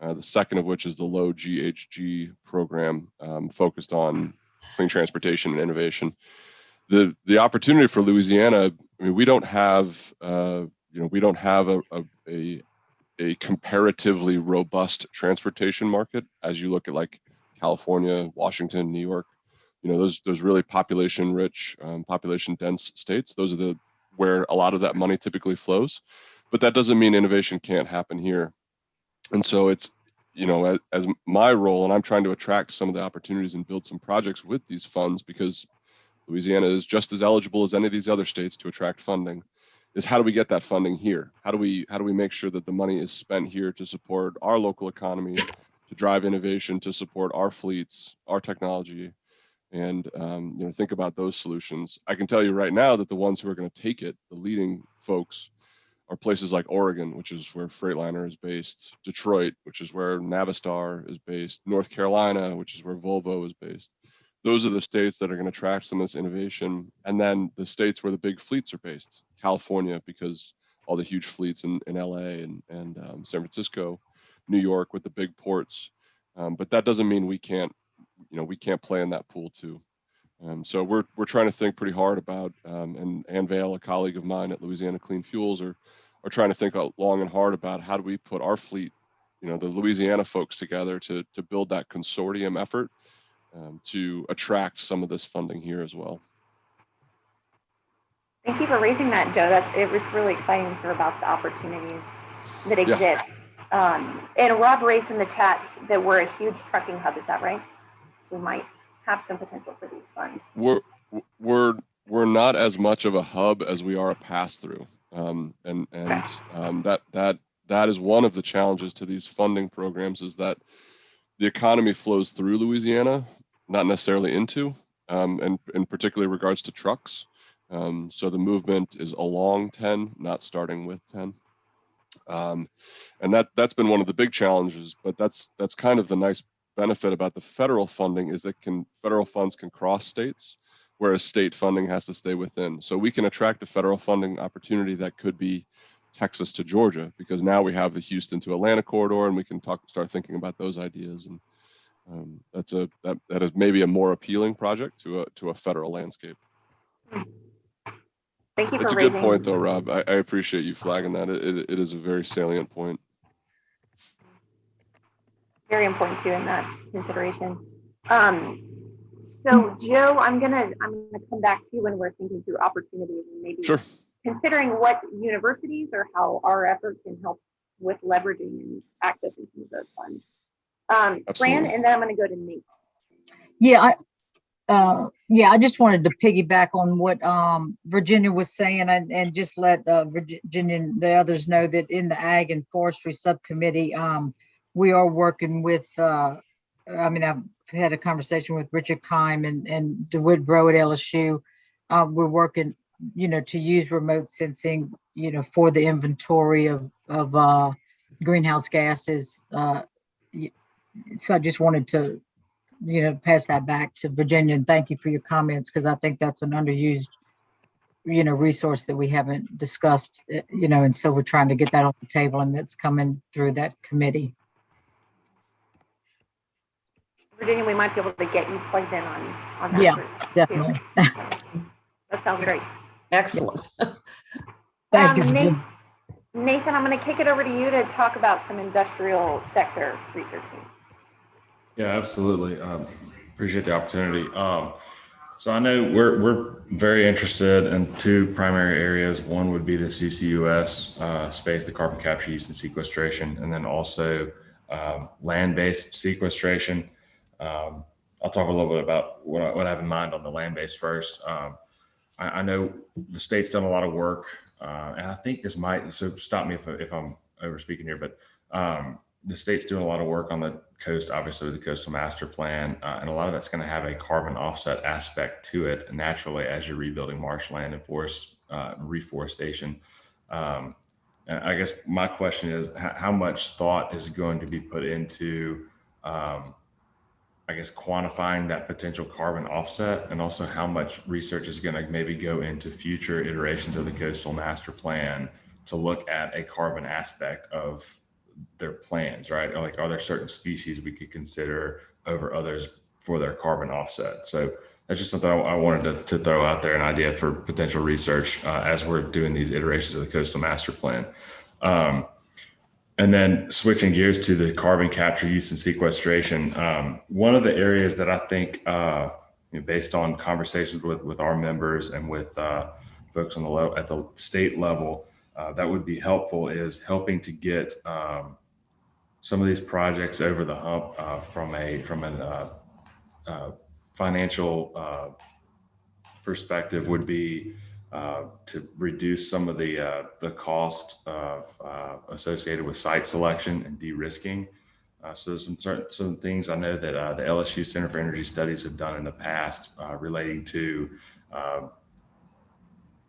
The second of which is the low GHG program focused on clean transportation and innovation. The opportunity for Louisiana, I mean, we don't have a comparatively robust transportation market as you look at like California, Washington, New York. You know, those really population rich, population dense states. Those are where a lot of that money typically flows. But that doesn't mean innovation can't happen here. And so it's, you know, as my role, and I'm trying to attract some of the opportunities and build some projects with these funds, because Louisiana is just as eligible as any of these other states to attract funding, is how do we get that funding here? How do we make sure that the money is spent here to support our local economy, to drive innovation, to support our fleets, our technology, and you know, think about those solutions. I can tell you right now that the ones who are going to take it, the leading folks, are places like Oregon, which is where Freightliner is based, Detroit, which is where Navistar is based, North Carolina, which is where Volvo is based. Those are the states that are going to attract some of this innovation. And then the states where the big fleets are based, California, because all the huge fleets in LA and San Francisco, New York with the big ports. But that doesn't mean we can't play in that pool too. So we're trying to think pretty hard about, and Ann Vale, a colleague of mine at Louisiana Clean Fuels, are trying to think long and hard about how do we put our fleet, the Louisiana folks together to build that consortium effort to attract some of this funding here as well. Thank you for raising that, Joe. It's really exciting to hear about the opportunities that exist. Yeah. And Rob raised in the chat that we're a huge trucking hub. Is that right? So we might have some potential for these funds. We're not as much of a hub as we are a pass through, that is one of the challenges to these funding programs, is that the economy flows through Louisiana, not necessarily into, and in particularly regards to trucks. So the movement is along 10, not starting with 10. And that's been one of the big challenges, but that's kind of the nice benefit about the federal funding, is that federal funds can cross states, whereas state funding has to stay within. So we can attract a federal funding opportunity that could be Texas to Georgia, because now we have the Houston to Atlanta corridor, and we can start thinking about those ideas. And that is maybe a more appealing project to a federal landscape. Thank you. That's a good point, though, Rob. I appreciate you flagging that. It is a very salient point. Very important too in that consideration. So Joe, I'm gonna come back to you when we're thinking through opportunities and maybe considering what universities or how our effort can help with leveraging and accessing some of those funds. Fran, and then I'm going to go to Nate. I just wanted to piggyback on what Virginia was saying, and just let Virginia and the others know that in the Ag and Forestry Subcommittee, we are working with, I've had a conversation with Richard Keim and DeWitt Bro at LSU. We're working, to use remote sensing, for the inventory of greenhouse gases. So I just wanted to, pass that back to Virginia, and thank you for your comments, because I think that's an underused, resource that we haven't discussed, and so we're trying to get that off the table, and that's coming through that committee. Virginia, we might be able to get you plugged in on that. Yeah, definitely. That sounds great. Excellent. Thank you. Nathan, I'm going to kick it over to you to talk about some industrial sector research needs. Yeah, absolutely. Appreciate the opportunity. So I know we're very interested in two primary areas. One would be the CCUS space, the carbon capture, use, and sequestration, and then also land-based sequestration. I'll talk a little bit about what I have in mind on the land-based first. I know the state's done a lot of work, and I think this might, so stop me if I'm over speaking here, but the state's doing a lot of work on the coast, obviously with the coastal master plan, and a lot of that's going to have a carbon offset aspect to it naturally as you're rebuilding marshland and forest reforestation. And I guess my question is, how much thought is going to be put into I guess quantifying that potential carbon offset, and also how much research is going to maybe go into future iterations of the coastal master plan to look at a carbon aspect of their plans, right? Like, are there certain species we could consider over others for their carbon offset? So that's just something I wanted to throw out there, an idea for potential research as we're doing these iterations of the coastal master plan. And then switching gears to the carbon capture, use, and sequestration. One of the areas that I think, based on conversations with our members and with folks on at the state level, that would be helpful is helping to get some of these projects over the hump from an financial perspective would be to reduce some of the cost of associated with site selection and de-risking. So some things I know that the LSU Center for Energy Studies have done in the past relating to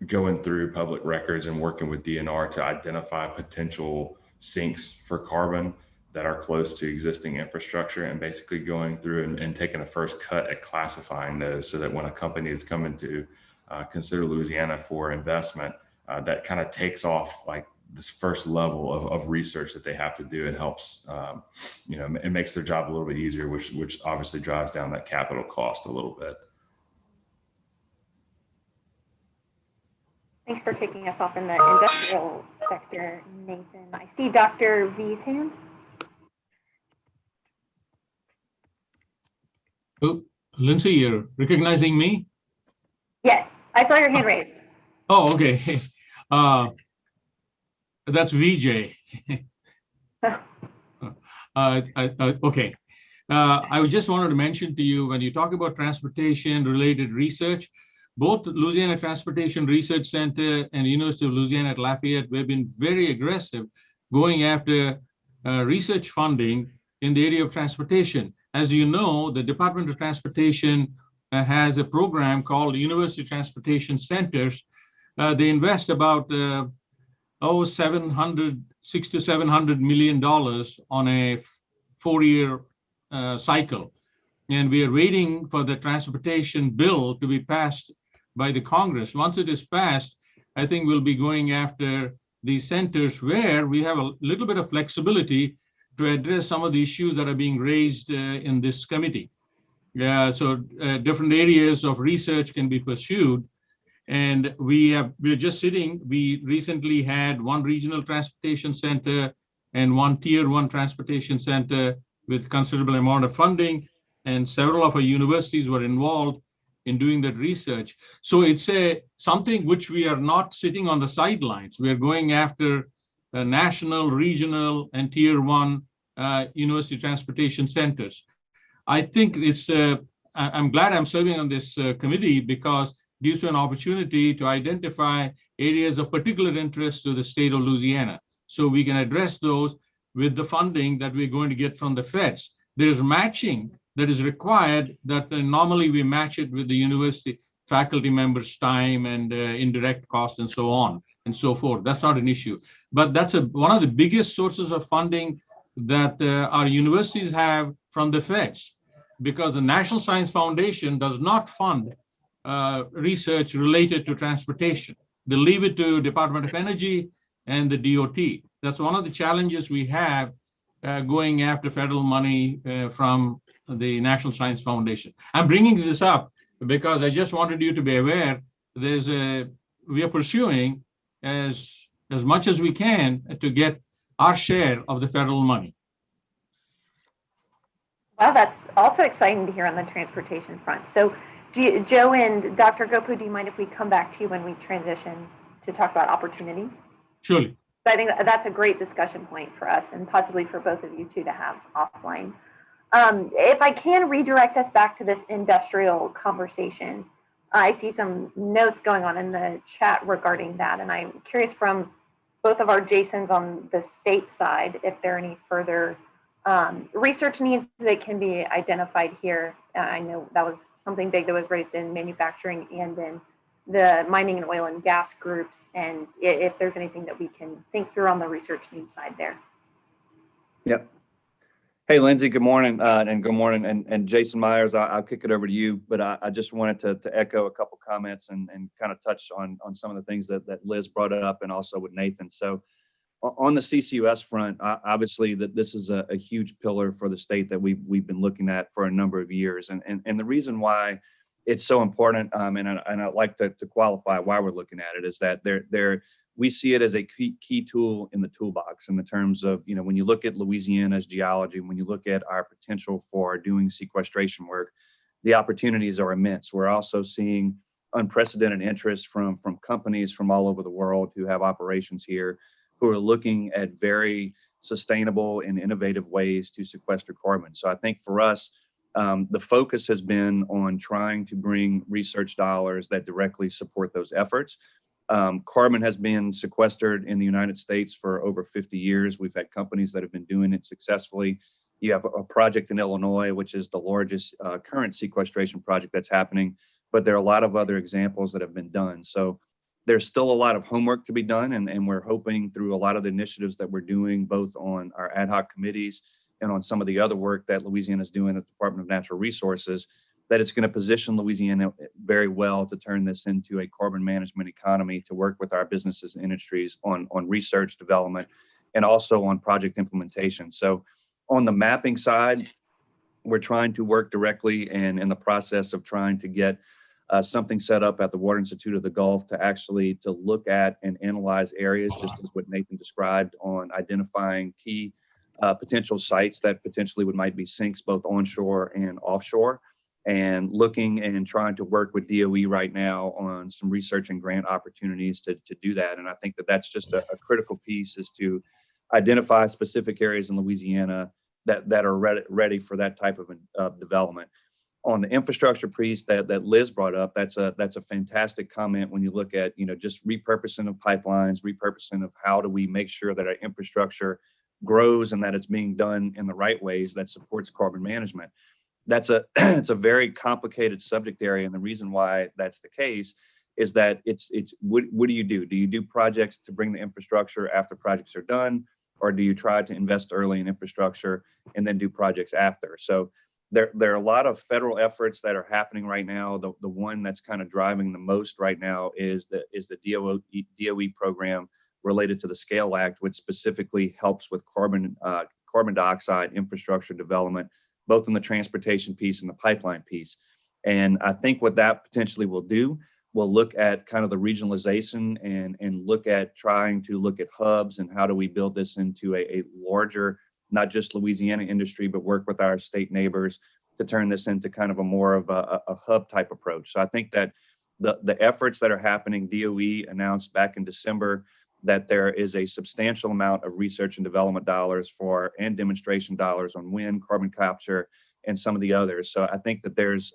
going through public records and working with DNR to identify potential sinks for carbon that are close to existing infrastructure, and basically going through and taking a first cut at classifying those, so that when a company is coming to consider Louisiana for investment, that kind of takes off like this first level of research that they have to do, and helps, it makes their job a little bit easier, which obviously drives down that capital cost a little bit. Thanks for kicking us off in the industrial sector, Nathan. I see Dr. V's hand. Oh, Lindsay, you're recognizing me? Yes, I saw your hand raised. Oh, okay. That's VJ. Okay. I just wanted to mention to you, when you talk about transportation related research, both Louisiana Transportation Research Center and University of Louisiana at Lafayette, we've been very aggressive going after research funding in the area of transportation. As you know, the Department of Transportation has a program called University Transportation Centers. They invest about $600 to $700 million on a 4-year cycle. And we are waiting for the transportation bill to be passed by the Congress. Once it is passed, I think we'll be going after these centers where we have a little bit of flexibility to address some of the issues that are being raised in this committee. So different areas of research can be pursued. And we're just sitting, we recently had one regional transportation center and one tier 1 transportation center with considerable amount of funding, and several of our universities were involved in doing that research. So it's something which we are not sitting on the sidelines. We are going after national, regional, and tier 1 university transportation centers. I think I'm glad I'm serving on this committee because it gives you an opportunity to identify areas of particular interest to the state of Louisiana. So we can address those with the funding that we're going to get from the feds. There's matching that is required that normally we match it with the university faculty members' time and indirect costs and so on and so forth. That's not an issue. But that's one of the biggest sources of funding that our universities have from the feds, because the National Science Foundation does not fund research related to transportation. They leave it to Department of Energy and the DOT. That's one of the challenges we have going after federal money from the National Science Foundation. I'm bringing this up because I just wanted you to be aware we are pursuing as much as we can to get our share of the federal money. Well, that's also exciting to hear on the transportation front. So Joe and Dr. Gopu, do you mind if we come back to you when we transition to talk about opportunities? Surely. I think that's a great discussion point for us and possibly for both of you two to have offline. If I can redirect us back to this industrial conversation, I see some notes going on in the chat regarding that, and I'm curious from both of our Jasons on the state side if there are any further research needs that can be identified here. I know that was something big that was raised in manufacturing and in the mining and oil and gas groups, and if there's anything that we can think through on the research needs side there. Yep. Hey, Lindsay, good morning, and good morning. And Jason Myers, I'll kick it over to you, but I just wanted to echo a couple comments and kind of touch on some of the things that Liz brought up and also with Nathan. So on the CCUS front, obviously that this is a huge pillar for the state that we've been looking at for a number of years. And the reason why it's so important, and I'd like to qualify why we're looking at it, is that we see it as a key tool in the toolbox in the terms of, when you look at Louisiana's geology, when you look at our potential for doing sequestration work, the opportunities are immense. We're also seeing unprecedented interest from companies from all over the world who have operations here, who are looking at very sustainable and innovative ways to sequester carbon. So I think for us, the focus has been on trying to bring research dollars that directly support those efforts. Carbon has been sequestered in the United States for over 50 years. We've had companies that have been doing it successfully. You have a project in Illinois, which is the largest current sequestration project that's happening, but there are a lot of other examples that have been done. So there's still a lot of homework to be done, and we're hoping through a lot of the initiatives that we're doing, both on our ad hoc committees and on some of the other work that Louisiana is doing at the Department of Natural Resources, that it's going to position Louisiana very well to turn this into a carbon management economy, to work with our businesses and industries on research development and also on project implementation. So on the mapping side, we're trying to work directly and in the process of trying to get something set up at the Water Institute of the Gulf to look at and analyze areas, just as what Nathan described, on identifying key potential sites that potentially might be sinks both onshore and offshore, and looking and trying to work with DOE right now on some research and grant opportunities to do that. And I think that that's just a critical piece, is to identify specific areas in Louisiana that are ready for that type of development. On the infrastructure piece that Liz brought up, that's a fantastic comment when you look at, just repurposing of pipelines, repurposing of how do we make sure that our infrastructure grows and that it's being done in the right ways that supports carbon management. It's a very complicated subject area, and the reason why that's the case is that it's what do you do? Do you do projects to bring the infrastructure after projects are done, or do you try to invest early in infrastructure and then do projects after? So there are a lot of federal efforts that are happening right now. The one that's kind of driving the most right now is the DOE program related to the SCALE Act, which specifically helps with carbon dioxide infrastructure development, both in the transportation piece and the pipeline piece. And I think what that potentially will do, we'll look at kind of the regionalization and look at trying to look at hubs and how do we build this into a larger, not just Louisiana industry, but work with our state neighbors to turn this into kind of a more of a hub type approach. So I think that the efforts that are happening, DOE announced back in December that there is a substantial amount of research and development dollars and demonstration dollars on wind, carbon capture, and some of the others. So I think that there's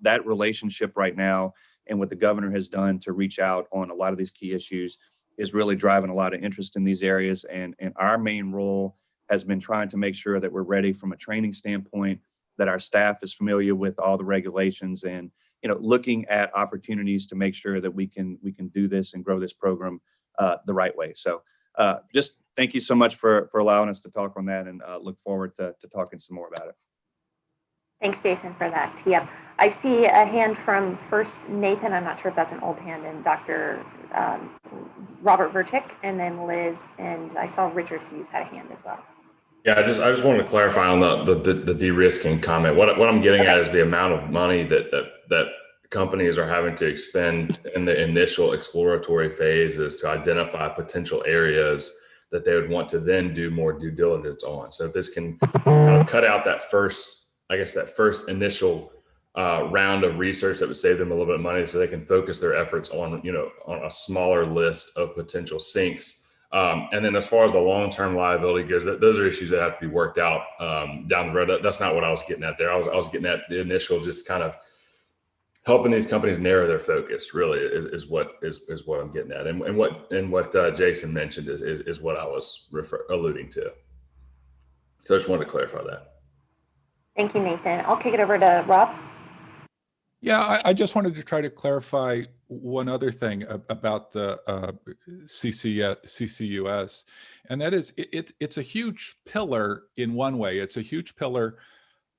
that relationship right now, and what the governor has done to reach out on a lot of these key issues is really driving a lot of interest in these areas. And our main role has been trying to make sure that we're ready from a training standpoint, that our staff is familiar with all the regulations, and looking at opportunities to make sure that we can do this and grow this program the right way. So just thank you so much for allowing us to talk on that, and look forward to talking some more about it. Thanks, Jason, for that tee up. I see a hand from first Nathan. I'm not sure if that's an old hand, and Dr. Robert Vercic, and then Liz, and I saw Richard Hughes had a hand as well. Yeah, I just wanted to clarify on the de-risking comment. What I'm getting at is the amount of money that companies are having to expend in the initial exploratory phases to identify potential areas that they would want to then do more due diligence on. So if this can kind of cut out that first initial round of research that would save them a little bit of money, so they can focus their efforts on a smaller list of potential sinks. And then as far as the long-term liability goes, those are issues that have to be worked out down the road. That's not what I was getting at there. I was getting at the initial, just kind of helping these companies narrow their focus, really, is what I'm getting at. And what Jason mentioned is what I was alluding to. So I just wanted to clarify that. Thank you, Nathan. I'll kick it over to Rob. Yeah, I just wanted to try to clarify one other thing about the CCUS, and that is it's a huge pillar in one way. It's a huge pillar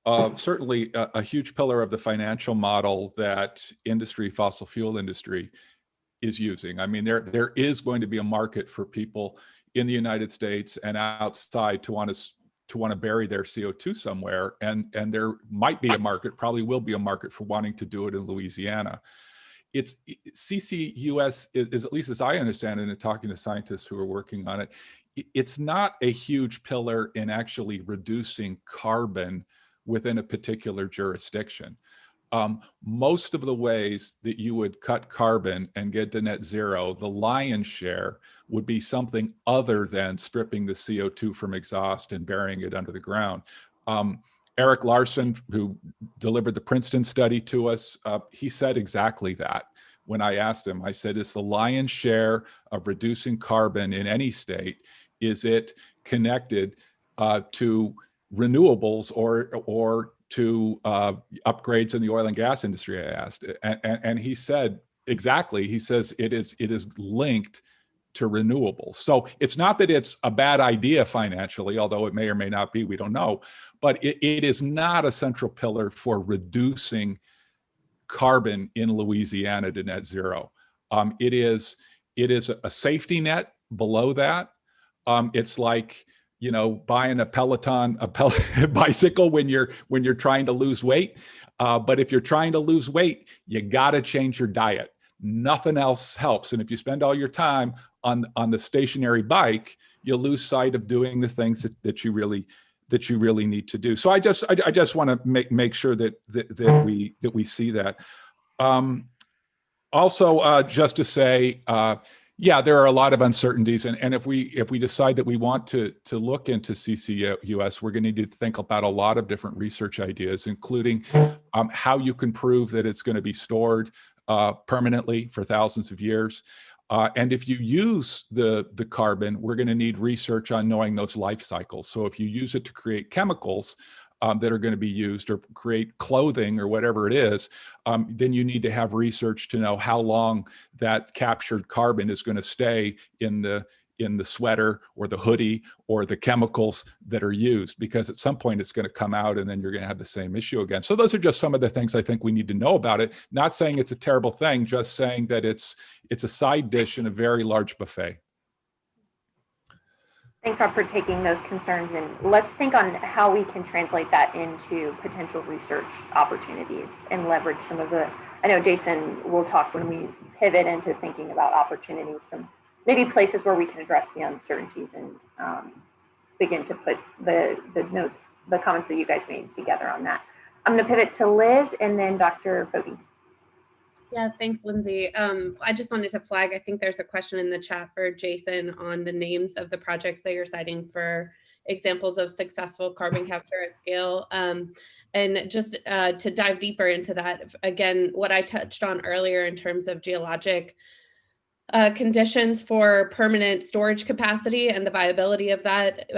of, certainly a huge pillar of the financial model that fossil fuel industry is using. I mean, there is going to be a market for people in the United States and outside to want to bury their CO2 somewhere. And there might be a market, probably will be a market, for wanting to do it in Louisiana. CCUS is, at least as I understand it, and talking to scientists who are working on it, it's not a huge pillar in actually reducing carbon within a particular jurisdiction. Most of the ways that you would cut carbon and get to net zero, the lion's share would be something other than stripping the CO2 from exhaust and burying it under the ground. Eric Larson, who delivered the Princeton study to us, he said exactly that. When I asked him, I said, is the lion's share of reducing carbon in any state, is it connected to renewables or to upgrades in the oil and gas industry, I asked. And he said, exactly, he says it is linked to renewables. So it's not that it's a bad idea financially, although it may or may not be, we don't know, but it is not a central pillar for reducing carbon in Louisiana to net zero. It is a safety net below that. It's like, buying a Peloton, bicycle when you're trying to lose weight. But if you're trying to lose weight, you got to change your diet. Nothing else helps. And if you spend all your time on the stationary bike, you lose sight of doing the things that you really need to do. So I just want to make sure that we see that. Also, just to say, yeah, there are a lot of uncertainties, and if we decide that we want to look into CCUS, we're going to need to think about a lot of different research ideas, including how you can prove that it's going to be stored permanently for thousands of years. And if you use the carbon, we're going to need research on knowing those life cycles. So if you use it to create chemicals that are going to be used, or create clothing or whatever it is, then you need to have research to know how long that captured carbon is going to stay in the sweater or the hoodie or the chemicals that are used, because at some point it's going to come out and then you're going to have the same issue again. So those are just some of the things I think we need to know about it. Not saying it's a terrible thing, just saying that it's a side dish in a very large buffet. Thanks, Rob, for taking those concerns, and let's think on how we can translate that into potential research opportunities and leverage some of the, I know Jason will talk when we pivot into thinking about opportunities, some maybe places where we can address the uncertainties and begin to put the notes, the comments that you guys made together on that. I'm going to pivot to Liz and then Dr. Fogey. Yeah, thanks, Lindsay. I just wanted to flag, I think there's a question in the chat for Jason on the names of the projects that you're citing for examples of successful carbon capture at scale. And just to dive deeper into that, again, what I touched on earlier in terms of geologic conditions for permanent storage capacity and the viability of that.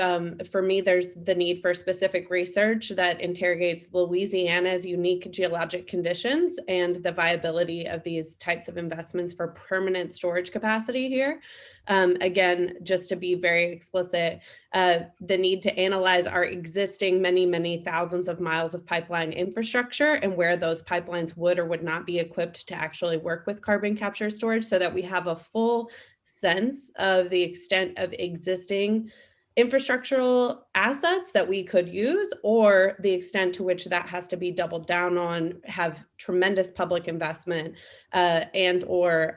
For me, there's the need for specific research that interrogates Louisiana's unique geologic conditions and the viability of these types of investments for permanent storage capacity here. Again, just to be very explicit, the need to analyze our existing many thousands of miles of pipeline infrastructure and where those pipelines would or would not be equipped to actually work with carbon capture storage, so that we have a full sense of the extent of existing infrastructural assets that we could use, or the extent to which that has to be doubled down on, have tremendous public investment, and or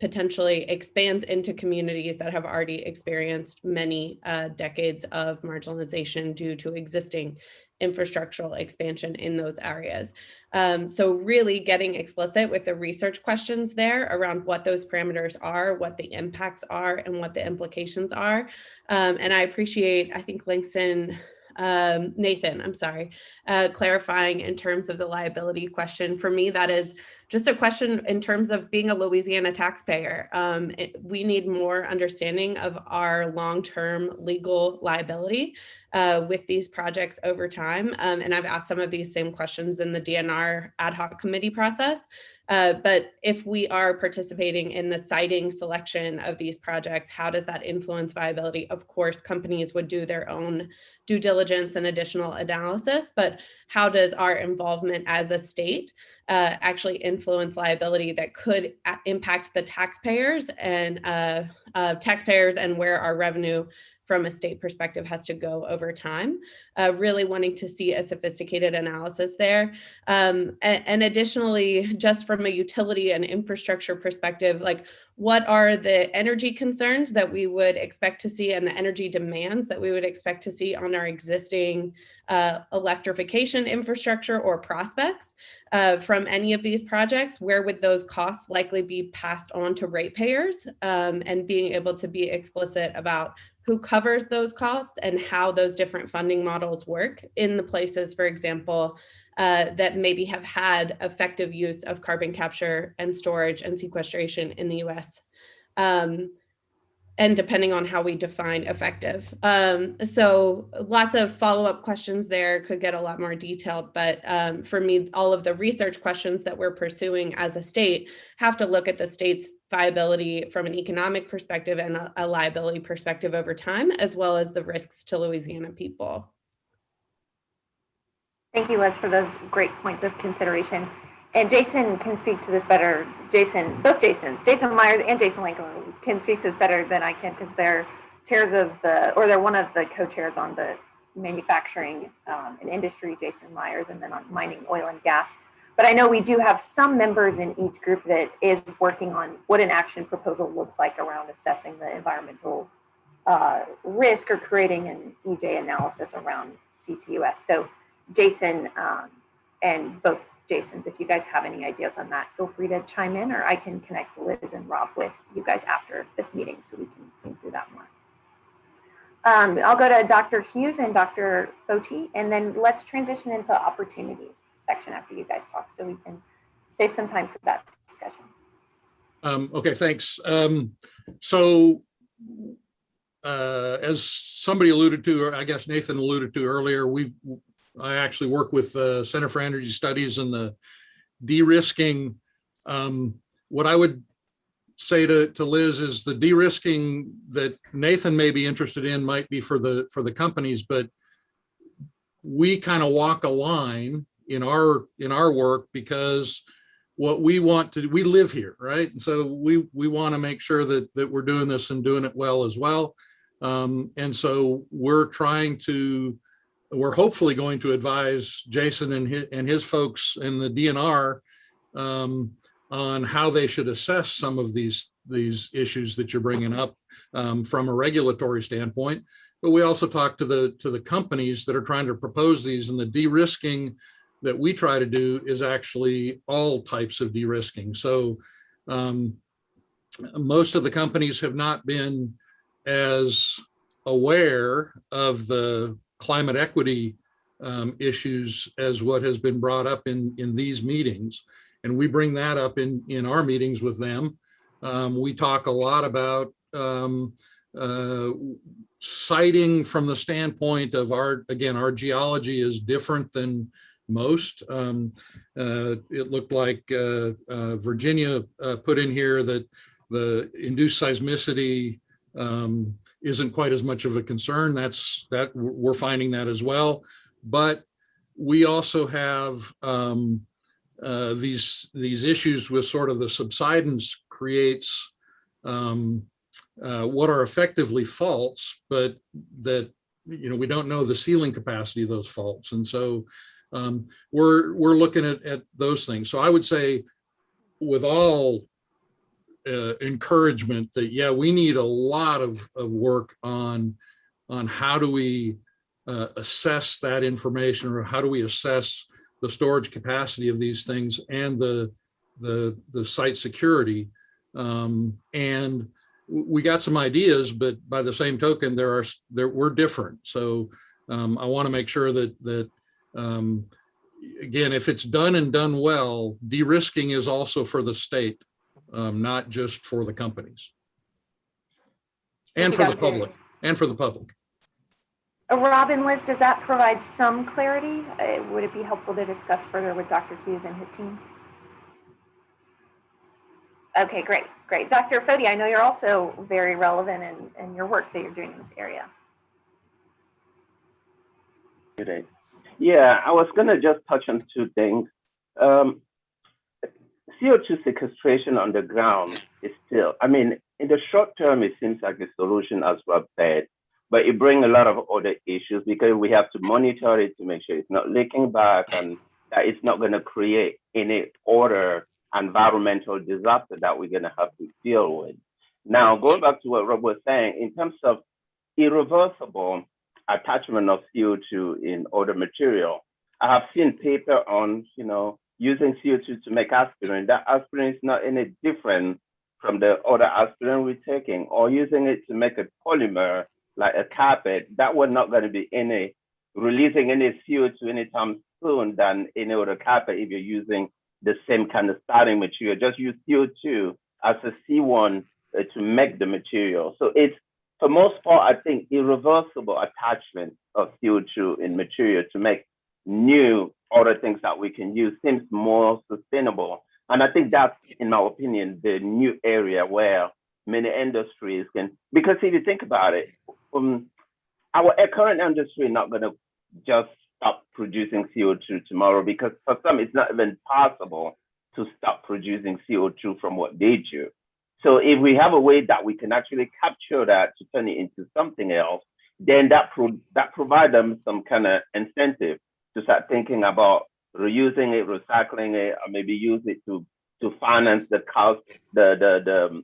potentially expands into communities that have already experienced many decades of marginalization due to existing infrastructural expansion in those areas. So really getting explicit with the research questions there around what those parameters are, what the impacts are, and what the implications are. And I appreciate, I think Nathan, I'm sorry, clarifying in terms of the liability question. For me, that is just a question in terms of being a Louisiana taxpayer. We need more understanding of our long-term legal liability with these projects over time. And I've asked some of these same questions in the DNR ad hoc committee process. But if we are participating in the siting selection of these projects, how does that influence viability? Of course, companies would do their own due diligence and additional analysis, but how does our involvement as a state actually influence liability that could impact the taxpayers and where our revenue from a state perspective has to go over time, really wanting to see a sophisticated analysis there. And additionally, just from a utility and infrastructure perspective, like what are the energy concerns that we would expect to see and the energy demands that we would expect to see on our existing electrification infrastructure or prospects from any of these projects? Where would those costs likely be passed on to ratepayers, and being able to be explicit about who covers those costs and how those different funding models work in the places, for example, that maybe have had effective use of carbon capture and storage and sequestration in the US. And depending on how we define effective. So lots of follow-up questions there, could get a lot more detailed, but for me, all of the research questions that we're pursuing as a state have to look at the state's viability from an economic perspective and a liability perspective over time, as well as the risks to Louisiana people. Thank you, Liz, for those great points of consideration. And Jason can speak to this better. Jason Myers and Jason Lincoln can speak to this better than I can, because they're chairs of they're one of the co-chairs on the manufacturing and industry, Jason Myers, and then on mining, oil and gas. But I know we do have some members in each group that is working on what an action proposal looks like around assessing the environmental risk or creating an EJ analysis around CCUS. So Jason and both Jasons, if you guys have any ideas on that, feel free to chime in, or I can connect Liz and Rob with you guys after this meeting so we can think through that more. I'll go to Dr. Hughes and Dr. Foti, and then let's transition into opportunities section after you guys talk so we can save some time for that discussion. Okay, thanks. So as somebody alluded to, or I guess Nathan alluded to earlier, I actually work with the Center for Energy Studies and the de-risking. What I would say to Liz is the de-risking that Nathan may be interested in might be for the companies, but we kind of walk a line in our work because what we want to, we live here, right? And so we want to make sure that we're doing this and doing it well as well. And so we're hopefully going to advise Jason and his folks in the DNR on how they should assess some of these issues that you're bringing up from a regulatory standpoint. But we also talk to the companies that are trying to propose these, and the de-risking that we try to do is actually all types of de-risking. So most of the companies have not been as aware of the climate equity issues as what has been brought up in these meetings. And we bring that up in our meetings with them. We talk a lot about siting from the standpoint of our geology is different than most. It looked like Virginia put in here that the induced seismicity isn't quite as much of a concern. That we're finding that as well. But we also have these issues with sort of the subsidence creates what are effectively faults, but that we don't know the sealing capacity of those faults, and so we're looking at those things. So I would say, with all encouragement, that we need a lot of work on how do we assess that information, or how do we assess the storage capacity of these things and the site security. And we got some ideas, but by the same token, we're different. So I want to make sure that again, if it's done and done well, de-risking is also for the state, not just for the companies, and for the public, Rob and Liz, does that provide some clarity? Would it be helpful to discuss further with Dr. Hughes and his team? Okay, great. Dr. Foti, I know you're also very relevant in your work that you're doing in this area. Good day. Yeah, I was going to just touch on two things. CO2 sequestration underground is still, in the short term, it seems like a solution, as Rob said, but it brings a lot of other issues because we have to monitor it to make sure it's not leaking back and that it's not going to create any other environmental disaster that we're going to have to deal with. Now, going back to what Rob was saying, in terms of irreversible attachment of CO2 in other material, I have seen paper on, using CO2 to make aspirin. That aspirin is not any different from the other aspirin we're taking, or using it to make a polymer like a carpet. That was not going to be releasing any CO2 anytime soon than any other carpet if you're using the same kind of starting material. Just use CO2 as a C1 to make the material. So it's, for most part, I think irreversible attachment of CO2 in material to make new other things that we can use seems more sustainable. And I think that's, in my opinion, the new area where many industries can, because if you think about it, our current industry is not going to just stop producing CO2 tomorrow, because for some, it's not even possible to stop producing CO2 from what they do. So if we have a way that we can actually capture that to turn it into something else, then that provide them some kind of incentive to start thinking about reusing it, recycling it, or maybe use it to finance the cost, the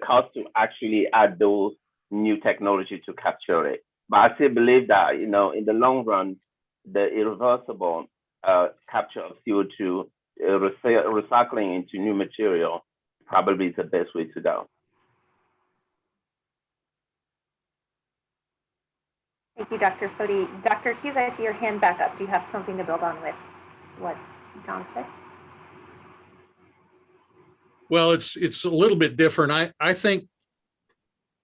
cost to actually add those new technology to capture it. But I still believe that, in the long run, the irreversible capture of CO2, recycling into new material probably is the best way to go. Thank you, Dr. Foti. Dr. Hughes, I see your hand back up. Do you have something to build on with what Don said? Well, it's a little bit different. I think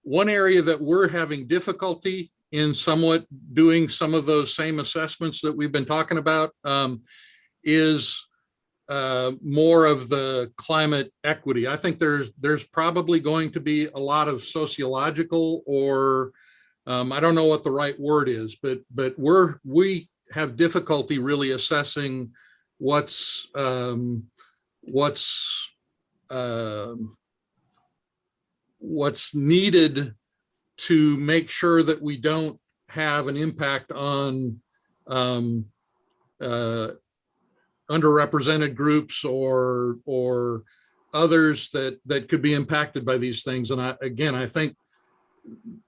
one area that we're having difficulty in somewhat doing some of those same assessments that we've been talking about is more of the climate equity. I think there's probably going to be a lot of sociological, or I don't know what the right word is, but we have difficulty really assessing what's needed to make sure that we don't have an impact on underrepresented groups or others that could be impacted by these things. And I think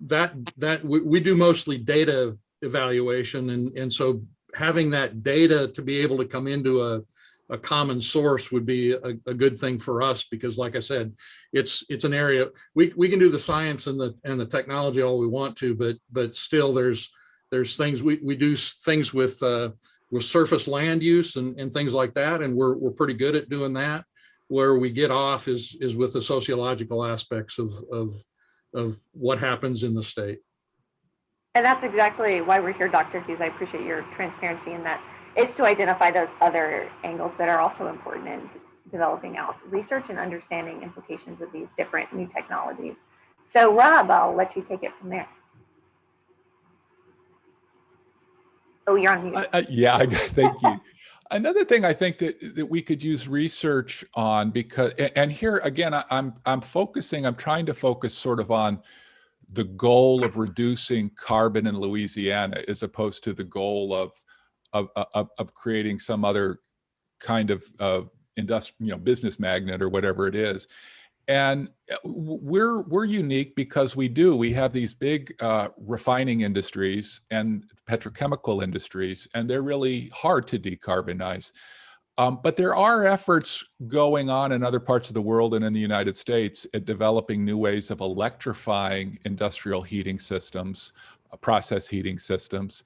that we do mostly data evaluation, and so having that data to be able to come into a common source would be a good thing for us, because like I said, it's an area we can do the science and the technology all we want to, but still there's things we do things with surface land use and things like that, and we're pretty good at doing that. Where we get off is with the sociological aspects of what happens in the state. And that's exactly why we're here, Dr. Hughes. I appreciate your transparency in that. It's to identify those other angles that are also important in developing out research and understanding implications of these different new technologies. So Rob, I'll let you take it from there. Oh, you're on mute. Yeah, thank you. Another thing I think that we could use research on, because, and here again, I'm trying to focus sort of on the goal of reducing carbon in Louisiana, as opposed to the goal of creating some other kind of industrial, business magnet or whatever it is. And we're unique because we have these big refining industries and petrochemical industries, and they're really hard to decarbonize. But there are efforts going on in other parts of the world and in the United States at developing new ways of electrifying industrial heating systems, process heating systems.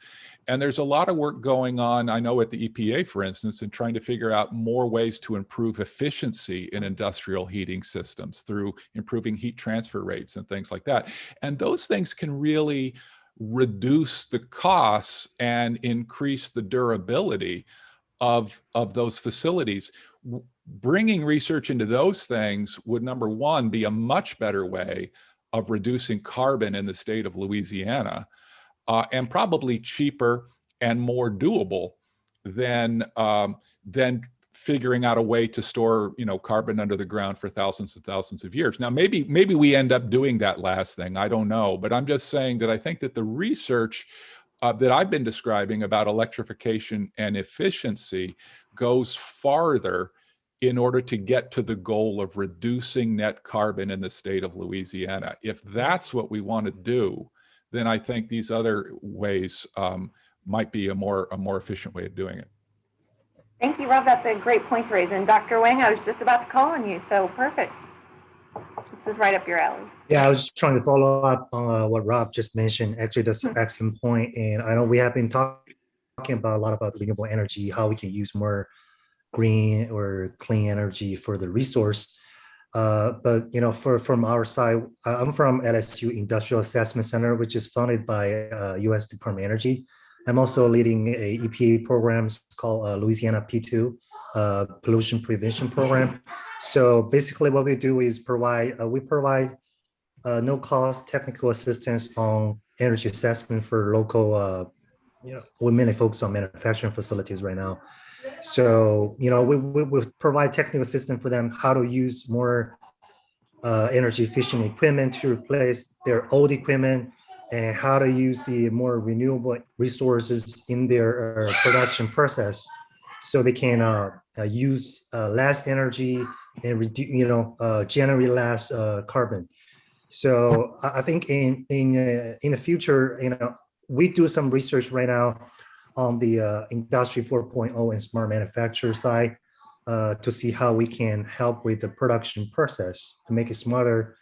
And there's a lot of work going on, I know at the EPA, for instance, in trying to figure out more ways to improve efficiency in industrial heating systems through improving heat transfer rates and things like that. And those things can really reduce the costs and increase the durability of those facilities. Bringing research into those things would, number one, be a much better way of reducing carbon in the state of Louisiana, and probably cheaper and more doable than figuring out a way to store, carbon under the ground for thousands and thousands of years. Now, maybe we end up doing that last thing, I don't know, but I'm just saying that I think that the research that I've been describing about electrification and efficiency goes farther in order to get to the goal of reducing net carbon in the state of Louisiana. If that's what we want to do, then I think these other ways might be a more efficient way of doing it. Thank you, Rob. That's a great point to raise. And Dr. Wang, I was just about to call on you, so perfect. This is right up your alley. Yeah, I was just trying to follow up on what Rob just mentioned. Actually, that's an excellent point. And I know we have been talking about a lot about renewable energy, how we can use more green or clean energy for the resource. But from our side, I'm from LSU Industrial Assessment Center, which is funded by U.S. Department of Energy. I'm also leading a EPA program called Louisiana P2 Pollution Prevention Program. So basically, what we do is provide no-cost technical assistance on energy assessment for local. We mainly focus on manufacturing facilities right now. So, we provide technical assistance for them how to use more energy efficient equipment to replace their old equipment, and how to use the more renewable resources in their production process, so they can use less energy and reduce, generate less carbon. So I think in the future, we do some research right now on the Industry 4.0 and smart manufacturer side to see how we can help with the production process to make it smarter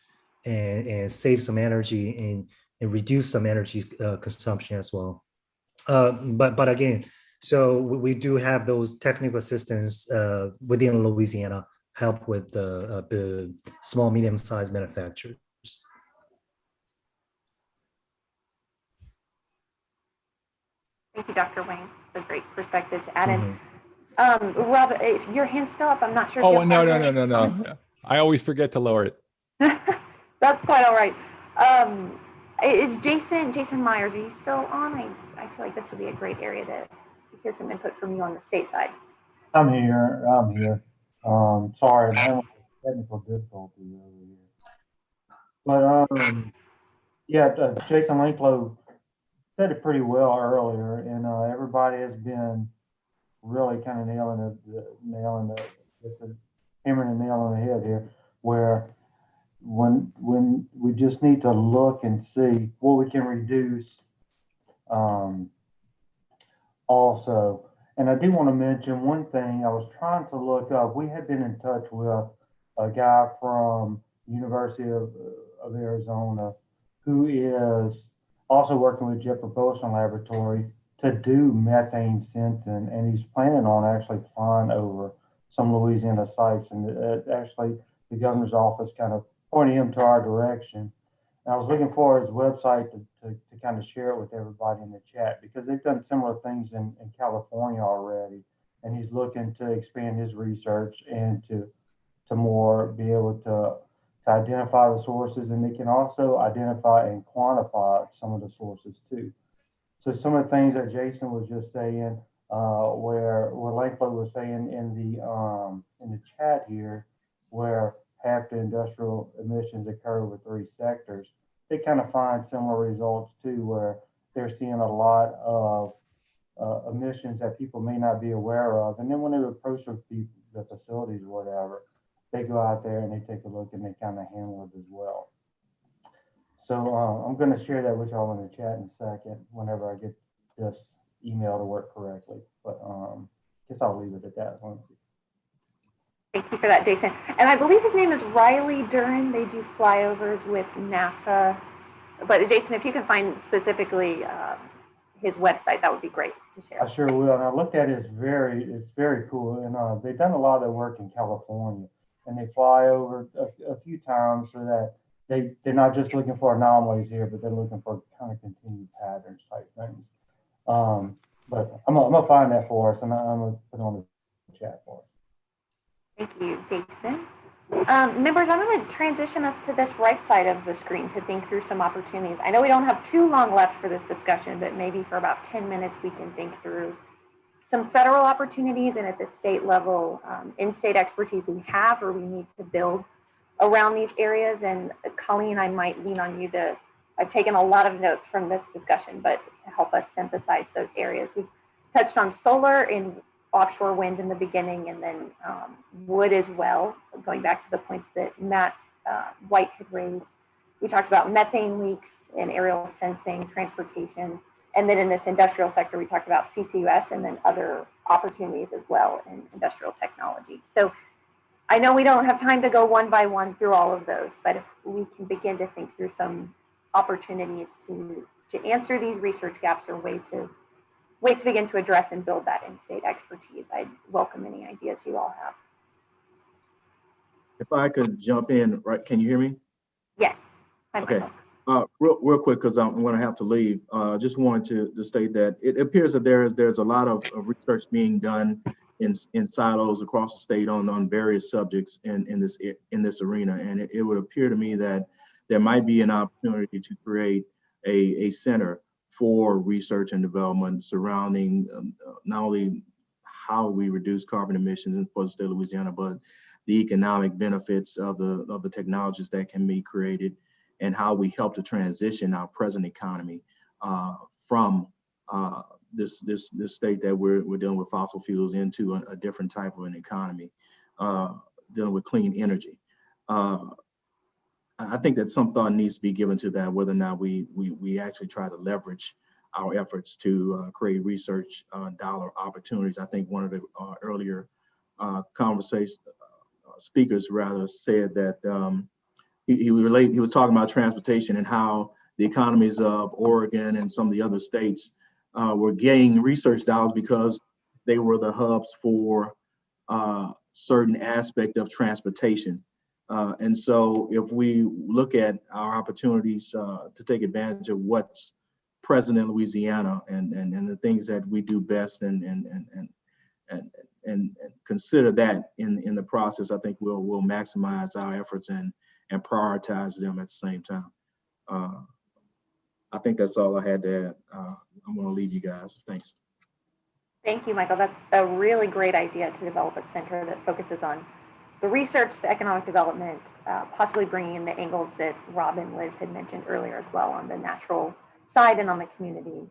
and save some energy and reduce some energy consumption as well. But again, so we do have those technical assistants within Louisiana help with the small, medium-sized manufacturers. Thank you, Dr. Wayne. It's a great perspective to add in. Rob, if your hand's still up, I'm not sure. Oh, no. I always forget to lower it. That's quite all right. Is Jason Myers, are you still on? I feel like this would be a great area to hear some input from you on the state side. I'm here. Sorry, I'm having technical difficulty over here. But yeah, Jason Lanklow said it pretty well earlier, and everybody has been really kind of hammering the nail on the head here, where when we just need to look and see what we can reduce also. And I do want to mention one thing I was trying to look up. We had been in touch with a guy from University of Arizona who is also working with Jet Propulsion Laboratory to do methane sensing, and he's planning on actually flying over some Louisiana sites. And actually, the governor's office kind of pointed him to our direction. And I was looking for his website to kind of share it with everybody in the chat, because they've done similar things in California already. And he's looking to expand his research and to more be able to identify the sources, and they can also identify and quantify some of the sources too. So some of the things that Jason was just saying, where Lanklow was saying in the chat here, where half the industrial emissions occur with 3 sectors, they kind of find similar results too, where they're seeing a lot of emissions that people may not be aware of. And then when they approach the facilities or whatever, they go out there and they take a look and they kind of handle it as well. So I'm going to share that with y'all in the chat in a second whenever I get this email to work correctly. But I guess I'll leave it at that one. Thank you for that, Jason. And I believe his name is Riley Duran. They do flyovers with NASA. But Jason, if you can find specifically his website, that would be great to share. I sure will. And I looked at it, it's very cool. And they've done a lot of their work in California. And they fly over a few times so that they're not just looking for anomalies here, but they're looking for kind of continued patterns type things. But I'm gonna find that for us, and I'm gonna put it on the chat for us. Thank you, Jason. Members, I'm going to transition us to this right side of the screen to think through some opportunities. I know we don't have too long left for this discussion, but maybe for about 10 minutes we can think through some federal opportunities, and at the state level, in-state expertise we have or we need to build around these areas. And Colleen, I might lean on you I've taken a lot of notes from this discussion, but to help us synthesize those areas. We've touched on solar and offshore wind in the beginning, and then wood as well, going back to the points that Matt White had raised. We talked about methane leaks and aerial sensing, transportation, and then in this industrial sector, we talked about CCUS and then other opportunities as well in industrial technology. So I know we don't have time to go one by one through all of those, but if we can begin to think through some opportunities to answer these research gaps or way to begin to address and build that in-state expertise, I'd welcome any ideas you all have. If I could jump in, right? Can you hear me? Yes. Okay. Real quick, because I'm going to have to leave. Just wanted to state that it appears that there's a lot of research being done in silos across the state on various subjects in this arena, and it would appear to me that there might be an opportunity to create a center for research and development surrounding not only how we reduce carbon emissions for the state of Louisiana, but the economic benefits of the technologies that can be created and how we help to transition our present economy from this state that we're dealing with fossil fuels into a different type of an economy, dealing with clean energy. I think that some thought needs to be given to that, whether or not we actually try to leverage our efforts to create research dollar opportunities. I think one of the earlier speakers rather said that he was talking about transportation and how the economies of Oregon and some of the other states were gaining research dollars because they were the hubs for certain aspect of transportation. And so if we look at our opportunities to take advantage of what's present in Louisiana and the things that we do best and consider that in the process, I think we'll maximize our efforts and prioritize them at the same time. I think that's all I had to add. I'm going to leave you guys. Thanks. Thank you, Michael. That's a really great idea to develop a center that focuses on the research, the economic development, possibly bringing in the angles that Rob and Liz had mentioned earlier as well on the natural side and on the community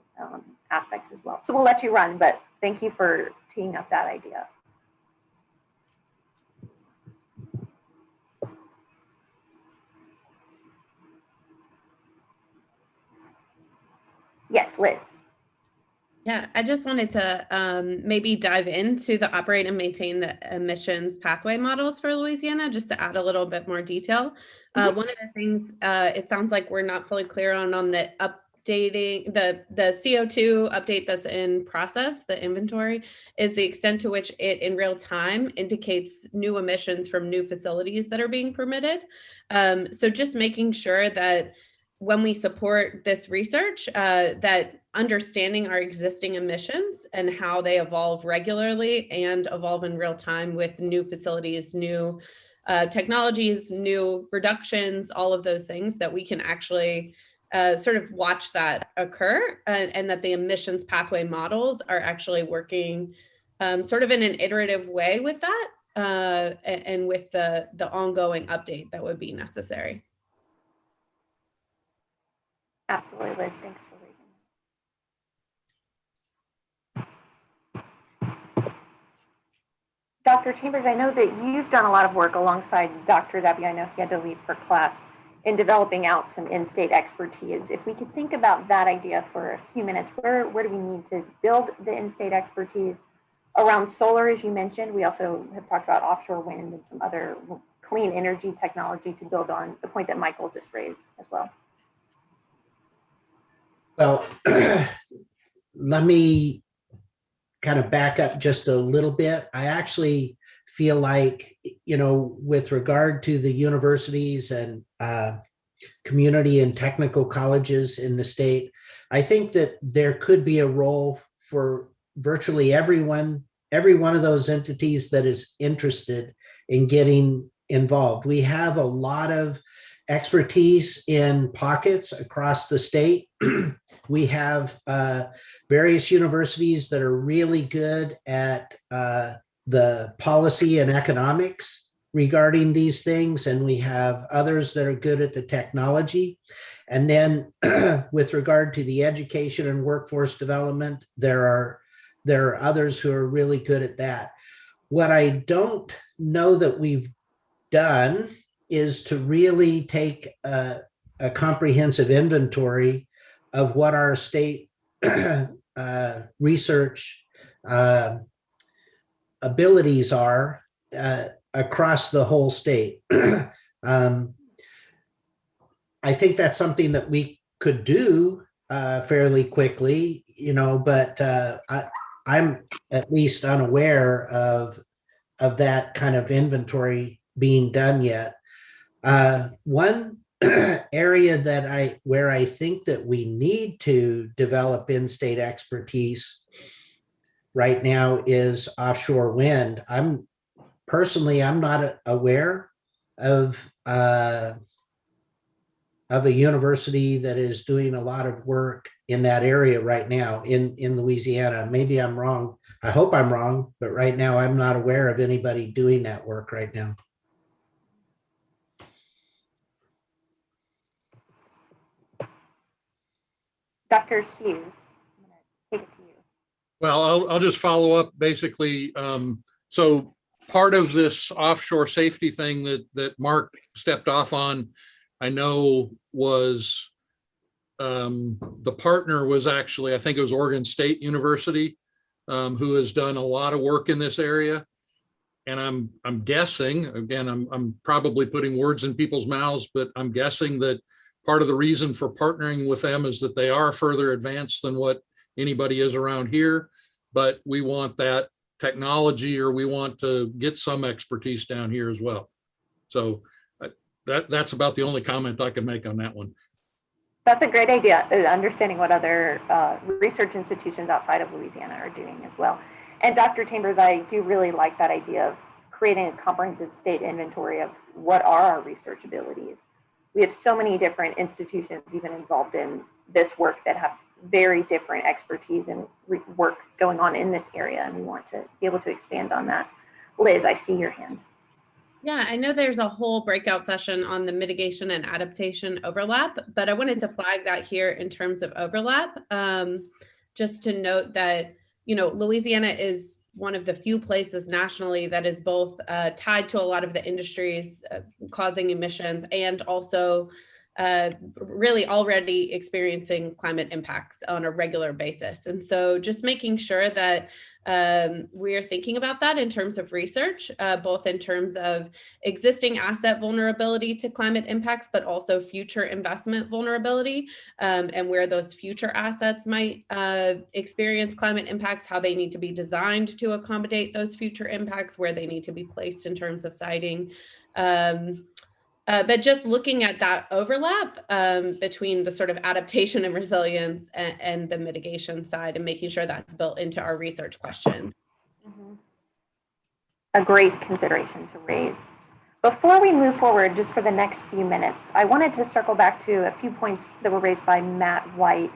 aspects as well. So we'll let you run, but thank you for teeing up that idea. Yes, Liz. Yeah, I just wanted to maybe dive into the operate and maintain the emissions pathway models for Louisiana, just to add a little bit more detail. One of the things it sounds like we're not fully clear on the updating, the CO2 update that's in process, the inventory, is the extent to which it in real time indicates new emissions from new facilities that are being permitted. So just making sure that when we support this research, that understanding our existing emissions and how they evolve regularly and evolve in real time with new facilities, new technologies, new reductions, all of those things, that we can actually sort of watch that occur, and that the emissions pathway models are actually working sort of in an iterative way with that, and with the ongoing update that would be necessary. Absolutely, Liz. Thanks for raising that. Dr. Chambers, I know that you've done a lot of work alongside Dr. Zappi. I know he had to leave for class in developing out some in-state expertise. If we could think about that idea for a few minutes, where do we need to build the in-state expertise around solar, as you mentioned? We also have talked about offshore wind and some other clean energy technology to build on the point that Michael just raised as well. Well, let me kind of back up just a little bit. I actually feel like, with regard to the universities and community and technical colleges in the state, I think that there could be a role for virtually every one of those entities that is interested in getting involved. We have a lot of expertise in pockets across the state. We have various universities that are really good at the policy and economics regarding these things, and we have others that are good at the technology. And then with regard to the education and workforce development, there are others who are really good at that. What I don't know that we've done is to really take a comprehensive inventory of what our state research abilities are across the whole state. I think that's something that we could do fairly quickly, but I'm at least unaware of that kind of inventory being done yet. One area where I think that we need to develop in-state expertise right now is offshore wind. I'm not aware of a university that is doing a lot of work in that area right now in Louisiana. Maybe I'm wrong. I hope I'm wrong, but right now I'm not aware of anybody doing that work right now. Dr. Hughes, I'm going to take it to you. Well, I'll just follow up basically. So part of this offshore safety thing that Mark stepped off on, I know was the partner was actually, I think it was Oregon State University, who has done a lot of work in this area. And I'm guessing, again, I'm probably putting words in people's mouths, but I'm guessing that part of the reason for partnering with them is that they are further advanced than what anybody is around here. But we want that technology, or we want to get some expertise down here as well. So that's about the only comment I can make on that one. That's a great idea, understanding what other research institutions outside of Louisiana are doing as well. And Dr. Chambers, I do really like that idea of creating a comprehensive state inventory of what are our research abilities. We have so many different institutions even involved in this work that have very different expertise and work going on in this area, and we want to be able to expand on that. Liz, I see your hand. Yeah, I know there's a whole breakout session on the mitigation and adaptation overlap, but I wanted to flag that here in terms of overlap. Just to note that, you know, Louisiana is one of the few places nationally that is both tied to a lot of the industries causing emissions, and also really already experiencing climate impacts on a regular basis. And so just making sure that we're thinking about that in terms of research, both in terms of existing asset vulnerability to climate impacts, but also future investment vulnerability, and where those future assets might experience climate impacts, how they need to be designed to accommodate those future impacts, where they need to be placed in terms of siting. But just looking at that overlap between the sort of adaptation and resilience and the mitigation side, and making sure that's built into our research question. Mm-hmm. A great consideration to raise. Before we move forward, just for the next few minutes, I wanted to circle back to a few points that were raised by Matt White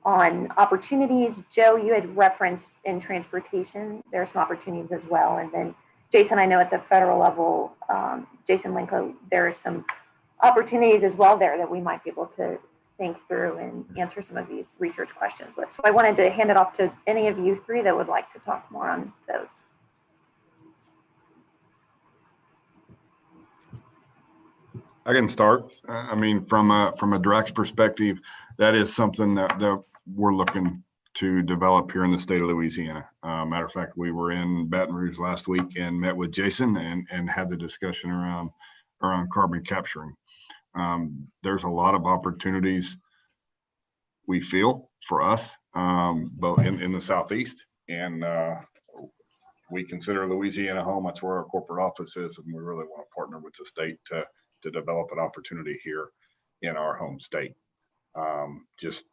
on opportunities. Joe, you had referenced in transportation, there are some opportunities as well. And then Jason, I know at the federal level, Jason Linko, there are some opportunities as well there that we might be able to think through and answer some of these research questions with. So I wanted to hand it off to any of you three that would like to talk more on those. I can start. I mean, from a Drax perspective, that is something that we're looking to develop here in the state of Louisiana. Matter of fact, we were in Baton Rouge last week and met with Jason and had the discussion around carbon capturing. There's a lot of opportunities we feel for us, both in the Southeast, and we consider Louisiana home. That's where our corporate office is, and we really want to partner with the state to develop an opportunity here in our home state. Just,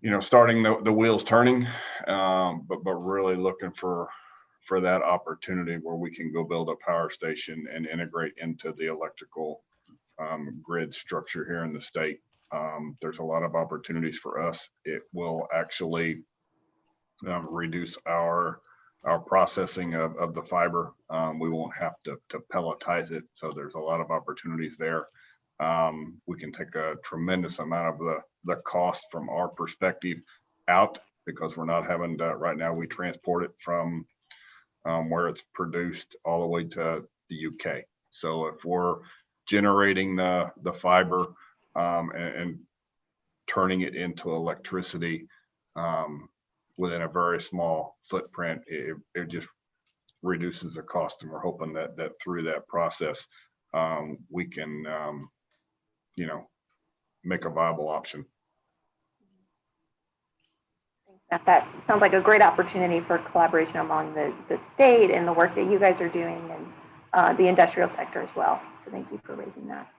you know, starting the wheels turning, but really looking for that opportunity where we can go build a power station and integrate into the electrical grid structure here in the state. There's a lot of opportunities for us. It will actually reduce our processing of the fiber. We won't have to pelletize it. So there's a lot of opportunities there. We can take a tremendous amount of the cost from our perspective out, because we're not having to, right now we transport it from where it's produced all the way to the UK. So if we're generating the fiber and turning it into electricity within a very small footprint, it just reduces the cost. And we're hoping that through that process, we can, you know, make a viable option. That sounds like a great opportunity for collaboration among the state and the work that you guys are doing, and the industrial sector as well. So thank you for raising that.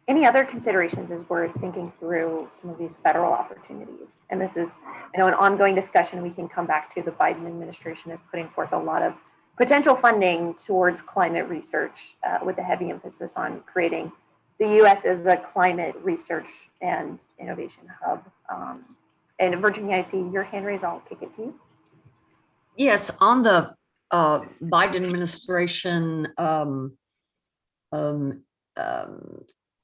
Any other considerations as we're thinking through some of these federal opportunities? And this is, you know, an ongoing discussion we can come back to. The Biden administration is putting forth a lot of potential funding towards climate research with a heavy emphasis on creating the U.S. as a climate research and innovation hub. And Virginia, I see your hand raised. I'll kick it to you. Yes, on the Biden administration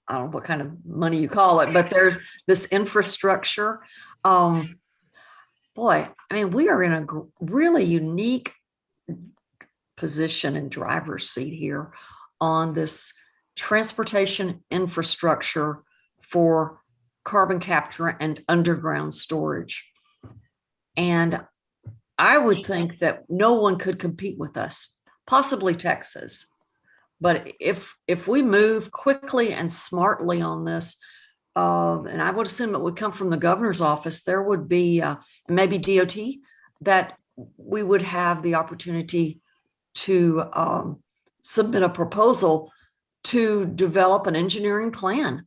I don't know what kind of money you call it, but there's this infrastructure. Boy, I mean, we are in a really unique position and driver's seat here on this transportation infrastructure for carbon capture and underground storage. And I would think that no one could compete with us, possibly Texas. But if we move quickly and smartly on this, and I would assume it would come from the governor's office, there would be maybe DOT, that we would have the opportunity to submit a proposal to develop an engineering plan,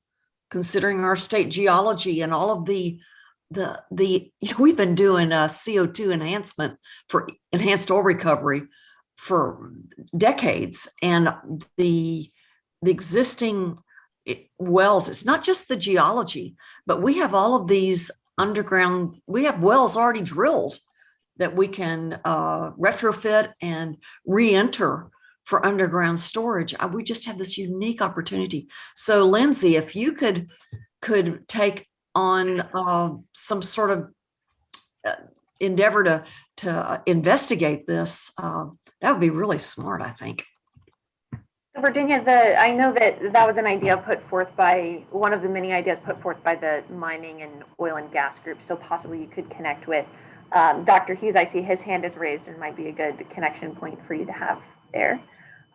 considering our state geology and all of the we've been doing CO2 enhancement for enhanced oil recovery for decades, and the existing wells, it's not just the geology, but we have all of these underground, we have wells already drilled that we can retrofit and re-enter for underground storage. We just have this unique opportunity. So Lindsay, if you could take on some sort of endeavor to investigate this, that would be really smart, I think. Virginia, I know that was an idea put forth by, one of the many ideas put forth by the mining and oil and gas group. So possibly you could connect with Dr. Hughes. I see his hand is raised and might be a good connection point for you to have there.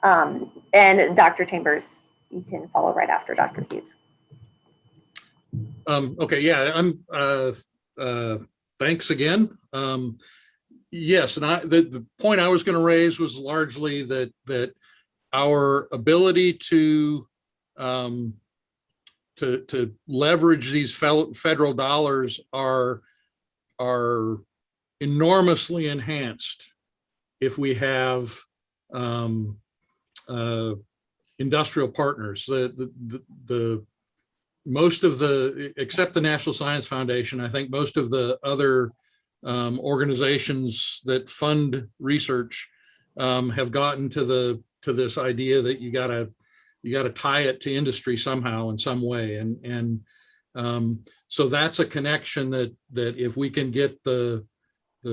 And Dr. Chambers, you can follow right after Dr. Hughes. Okay, yeah, thanks again. Yes, and the point I was going to raise was largely that our ability to leverage these federal dollars are enormously enhanced if we have industrial partners. The most of the, except the National Science Foundation, I think most of the other organizations that fund research have gotten to this idea that you gotta tie it to industry somehow in some way, and so that's a connection that if we can get the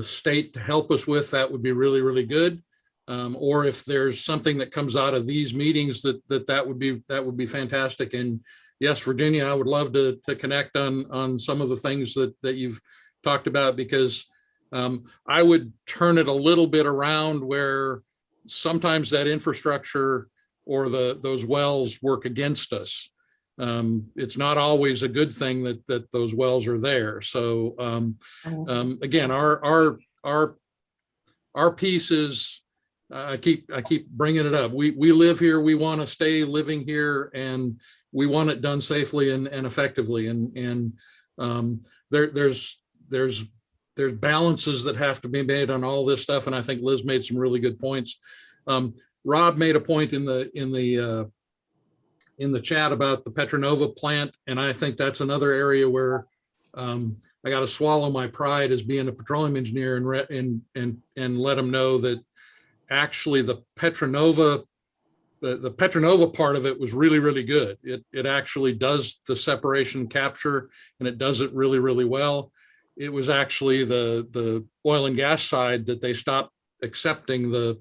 state to help us with, that would be really, really good. Or if there's something that comes out of these meetings that would be fantastic. And yes, Virginia, I would love to connect on some of the things that you've talked about, because I would turn it a little bit around where sometimes that infrastructure or those wells work against us. It's not always a good thing that those wells are there. So again, our piece is, I keep bringing it up. We live here. We want to stay living here, and we want it done safely and effectively. And there's balances that have to be made on all this stuff. And I think Liz made some really good points. Rob made a point in the chat about the Petronova plant, and I think that's another area where I got to swallow my pride as being a petroleum engineer and let them know that actually the Petronova part of it was really, really good. It actually does the separation capture, and it does it really, really well. It was actually the oil and gas side that they stopped accepting the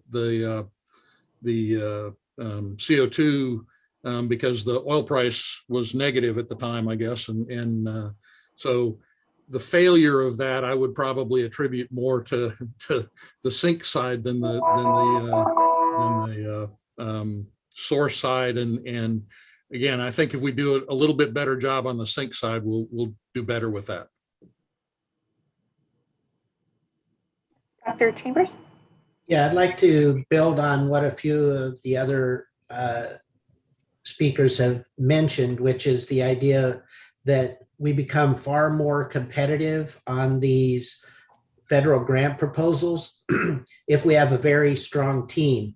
CO2 because the oil price was negative at the time, I guess. And so the failure of that, I would probably attribute more to the sink side than the source side. And again, I think if we do a little bit better job on the sink side, we'll do better with that. Dr. Chambers? Yeah, I'd like to build on what a few of the other speakers have mentioned, which is the idea that we become far more competitive on these federal grant proposals if we have a very strong team.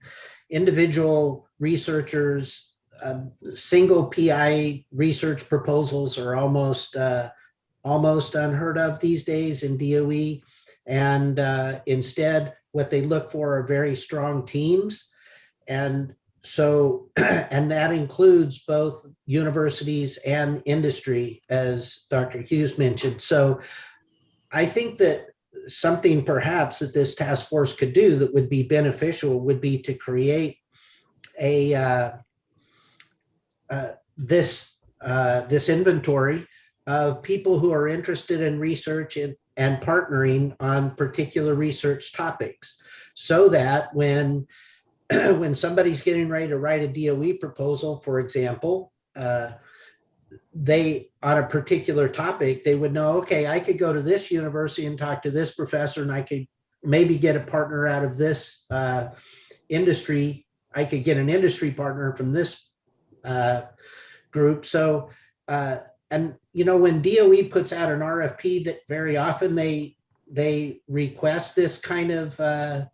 Individual researchers, single PI research proposals are almost unheard of these days in DOE. And instead, what they look for are very strong teams. And So, and that includes both universities and industry, as Dr. Hughes mentioned. So I think that something perhaps that this task force could do that would be beneficial would be to create a this inventory of people who are interested in research and partnering on particular research topics, so that when when somebody's getting ready to write a DOE proposal, for example, they, on a particular topic, they would know, okay, I could go to this university and talk to this professor, and I could maybe get a partner out of this industry. I could get an industry partner from this group. So, and you know, when DOE puts out an RFP, that very often they request this kind of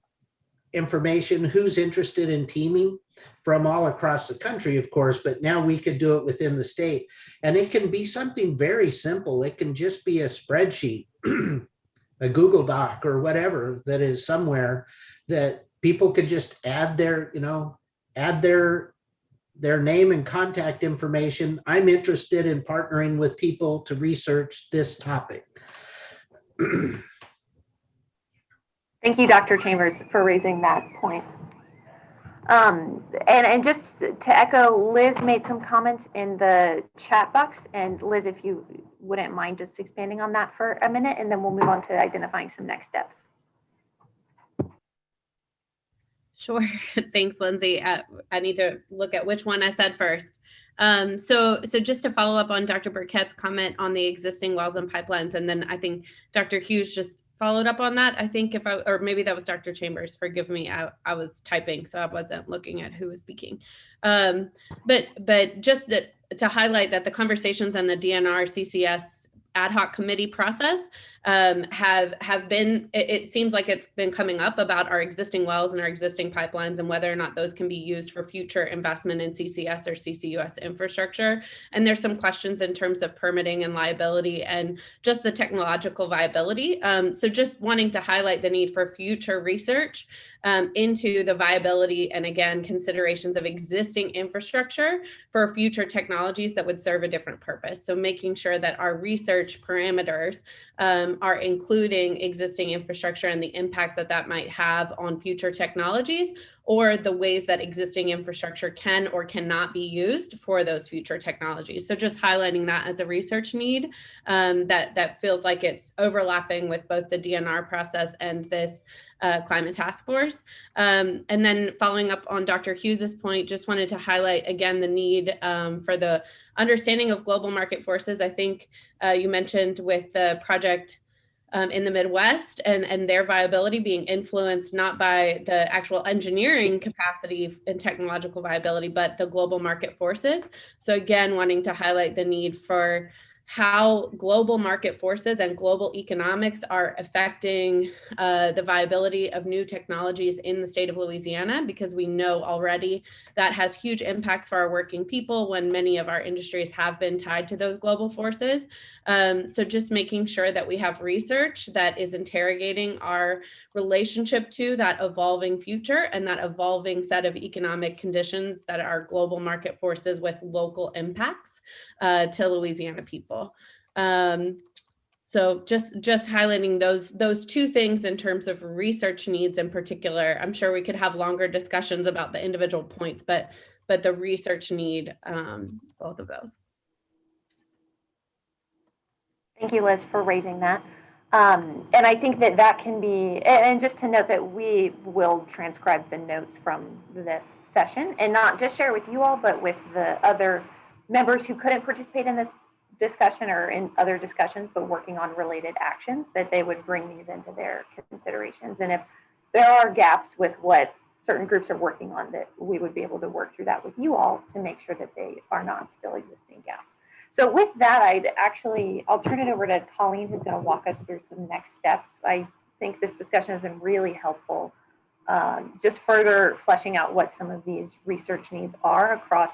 information, who's interested in teaming from all across the country, of course, but now we could do it within the state. And it can be something very simple. It can just be a spreadsheet, a Google Doc or whatever that is somewhere that people could just add their, you know, add their name and contact information. I'm interested in partnering with people to research this topic. Thank you, Dr. Chambers, for raising that point. And just to echo, Liz made some comments in the chat box. And Liz, if you wouldn't mind just expanding on that for a minute, and then we'll move on to identifying some next steps. Sure. Thanks, Lindsay. I need to look at which one I said first. So just to follow up on Dr. Burkett's comment on the existing wells and pipelines, and then I think Dr. Hughes just followed up on that. I think or maybe that was Dr. Chambers, forgive me. I was typing, so I wasn't looking at who was speaking. But just to highlight that the conversations on the DNR CCS ad hoc committee process have been, it seems like it's been coming up about our existing wells and our existing pipelines and whether or not those can be used for future investment in CCS or CCUS infrastructure. And there's some questions in terms of permitting and liability and just the technological viability. So just wanting to highlight the need for future research into the viability and, again, considerations of existing infrastructure for future technologies that would serve a different purpose. So making sure that our research parameters are including existing infrastructure and the impacts that that might have on future technologies, or the ways that existing infrastructure can or cannot be used for those future technologies. So just highlighting that as a research need that feels like it's overlapping with both the DNR process and this climate task force. And then following up on Dr. Hughes's point, just wanted to highlight again the need for the understanding of global market forces. I think you mentioned with the project in the Midwest and their viability being influenced not by the actual engineering capacity and technological viability, but the global market forces. So again, wanting to highlight the need for how global market forces and global economics are affecting the viability of new technologies in the state of Louisiana, because we know already that has huge impacts for our working people when many of our industries have been tied to those global forces. So just making sure that we have research that is interrogating our relationship to that evolving future and that evolving set of economic conditions that are global market forces with local impacts to Louisiana people. So just highlighting those two things in terms of research needs in particular. I'm sure we could have longer discussions about the individual points, but the research need, both of those. Thank you, Liz, for raising that. And I think that can be, and just to note that we will transcribe the notes from this session and not just share with you all, but with the other members who couldn't participate in this discussion or in other discussions, but working on related actions, that they would bring these into their considerations. And if there are gaps with what certain groups are working on, that we would be able to work through that with you all to make sure that they are not still existing gaps. So with that, I'll turn it over to Colleen, who's going to walk us through some next steps. I think this discussion has been really helpful, just further fleshing out what some of these research needs are across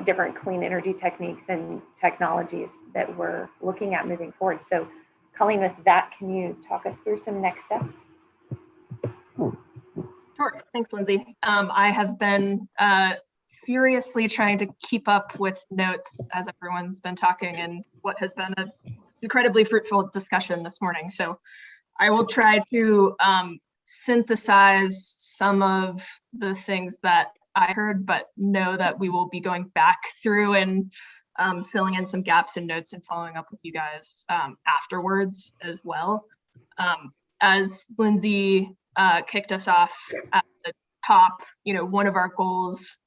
different clean energy techniques and technologies that we're looking at moving forward. So Colleen, with that, can you talk us through some next steps? Sure. Thanks, Lindsay. I have been furiously trying to keep up with notes as everyone's been talking and what has been an incredibly fruitful discussion this morning. So I will try to synthesize some of the things that I heard, but know that we will be going back through and filling in some gaps in notes and following up with you guys afterwards as well. As Lindsay kicked us off at the top, one of our goals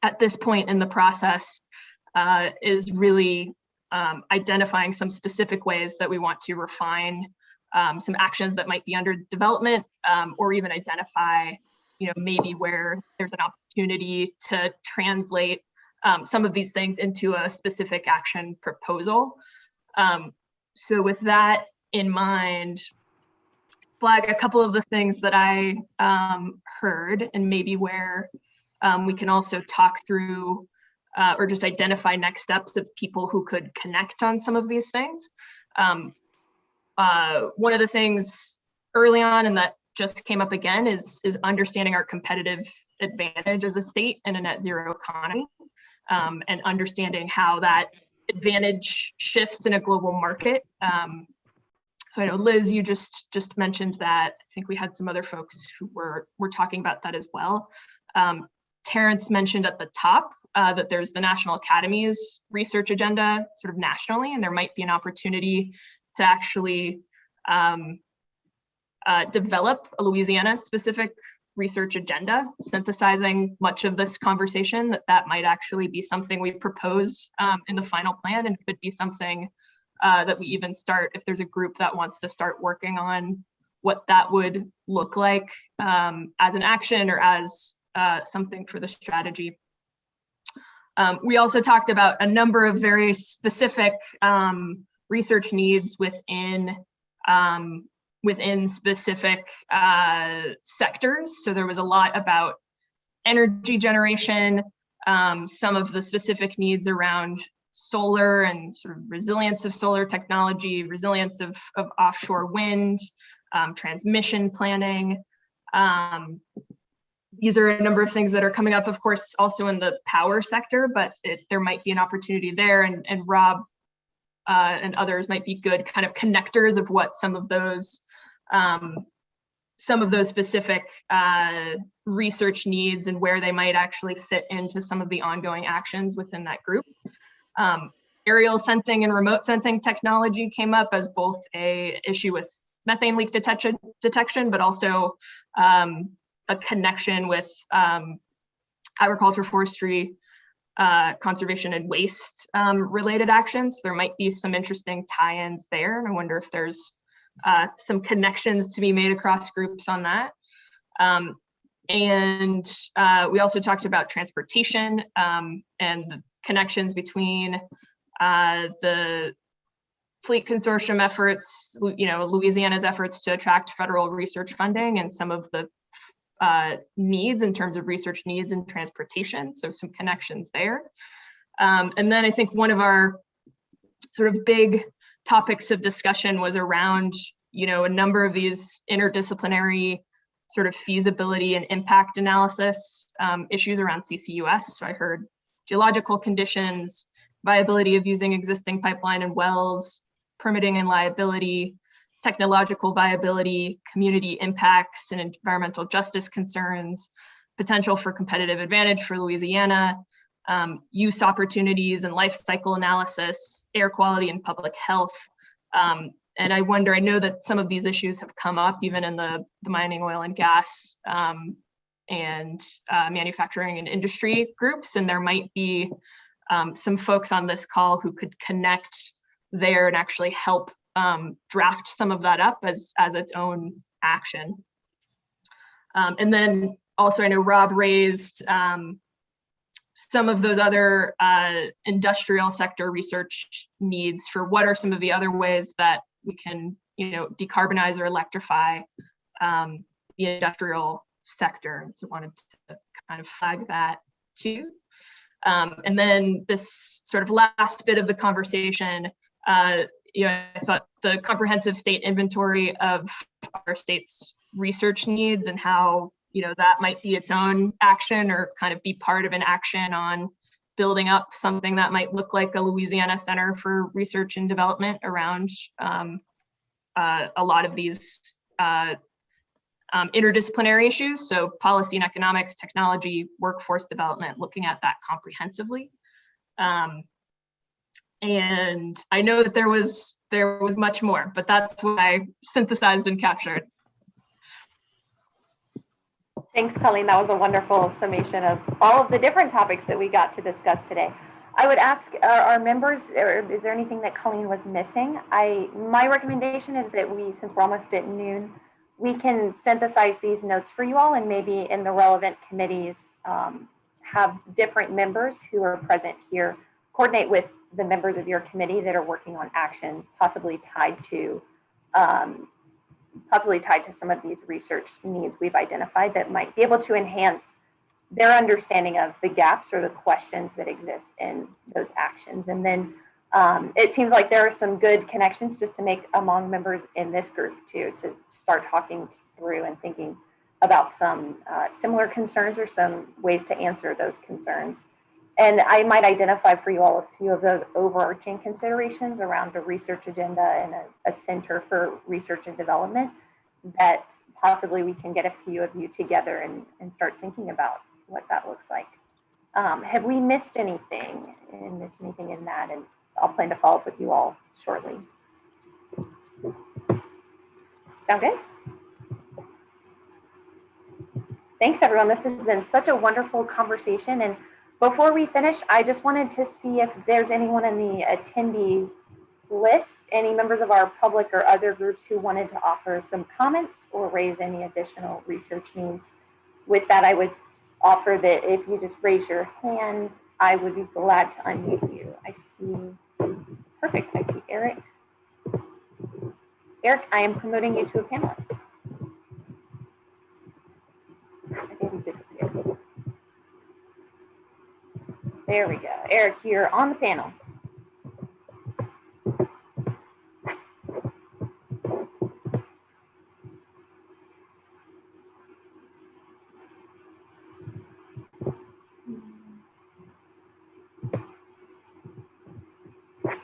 at this point in the process is really identifying some specific ways that we want to refine some actions that might be under development, or even identify, maybe where there's an opportunity to translate some of these things into a specific action proposal. So with that in mind, flag a couple of the things that I heard, and maybe where we can also talk through or just identify next steps of people who could connect on some of these things. One of the things early on, and that just came up again, is understanding our competitive advantage as a state in a net zero economy, and understanding how that advantage shifts in a global market. So I know, Liz, you just mentioned that. I think we had some other folks who were talking about that as well. Terrence mentioned at the top that there's the National Academy's research agenda sort of nationally, and there might be an opportunity to actually develop a Louisiana-specific research agenda, synthesizing much of this conversation. That might actually be something we propose in the final plan, and could be something that we even start, if there's a group that wants to start working on what that would look like as an action or as something for the strategy. We also talked about a number of very specific research needs within specific sectors. So there was a lot about energy generation, some of the specific needs around solar and sort of resilience of solar technology, resilience of offshore wind, transmission planning. These are a number of things that are coming up, of course, also in the power sector, but there might be an opportunity there, and Rob and others might be good kind of connectors of what some of those specific research needs and where they might actually fit into some of the ongoing actions within that group. Aerial sensing and remote sensing technology came up as both a issue with methane leak detection, but also a connection with agriculture, forestry, conservation, and waste related actions. There might be some interesting tie-ins there, and I wonder if there's some connections to be made across groups on that. And we also talked about transportation and the connections between the fleet consortium efforts, Louisiana's efforts to attract federal research funding, and some of the needs in terms of research needs and transportation. So some connections there. And then I think one of our sort of big topics of discussion was around, a number of these interdisciplinary sort of feasibility and impact analysis issues around CCUS. So I heard geological conditions, viability of using existing pipeline and wells, permitting and liability, technological viability, community impacts and environmental justice concerns, potential for competitive advantage for Louisiana, use opportunities and life cycle analysis, air quality and public health. And I wonder, I know that some of these issues have come up even in the mining, oil and gas and manufacturing and industry groups, and there might be some folks on this call who could connect there and actually help draft some of that up as its own action. And then also, I know Rob raised some of those other industrial sector research needs for what are some of the other ways that we can, decarbonize or electrify the industrial sector. And so wanted to kind of flag that too. And then this sort of last bit of the conversation, I thought the comprehensive state inventory of our state's research needs and how, that might be its own action or kind of be part of an action on building up something that might look like a Louisiana Center for Research and Development around a lot of these interdisciplinary issues. So policy and economics, technology, workforce development, looking at that comprehensively. And I know that there was much more, but that's what I synthesized and captured. Thanks, Colleen. That was a wonderful summation of all of the different topics that we got to discuss today. I would ask our members, is there anything that Colleen was missing? My recommendation is that since we're almost at noon, we can synthesize these notes for you all and maybe in the relevant committees have different members who are present here coordinate with the members of your committee that are working on actions possibly tied to some of these research needs we've identified that might be able to enhance their understanding of the gaps or the questions that exist in those actions. And then it seems like there are some good connections just to make among members in this group too, to start talking through and thinking about some similar concerns or some ways to answer those concerns. And I might identify for you all a few of those overarching considerations around a research agenda and a center for research and development that possibly we can get a few of you together and start thinking about what that looks like. Have we missed anything and missed anything in that? And I'll plan to follow up with you all shortly. Sound good? Thanks, everyone. This has been such a wonderful conversation. And before we finish, I just wanted to see if there's anyone in the attendee list, any members of our public or other groups who wanted to offer some comments or raise any additional research needs. With that, I would offer that if you just raise your hand, I would be glad to unmute you. I see, perfect, I see Eric. Eric, I am promoting you to a panelist. I think he disappeared. There we go. Eric, you're on the panel.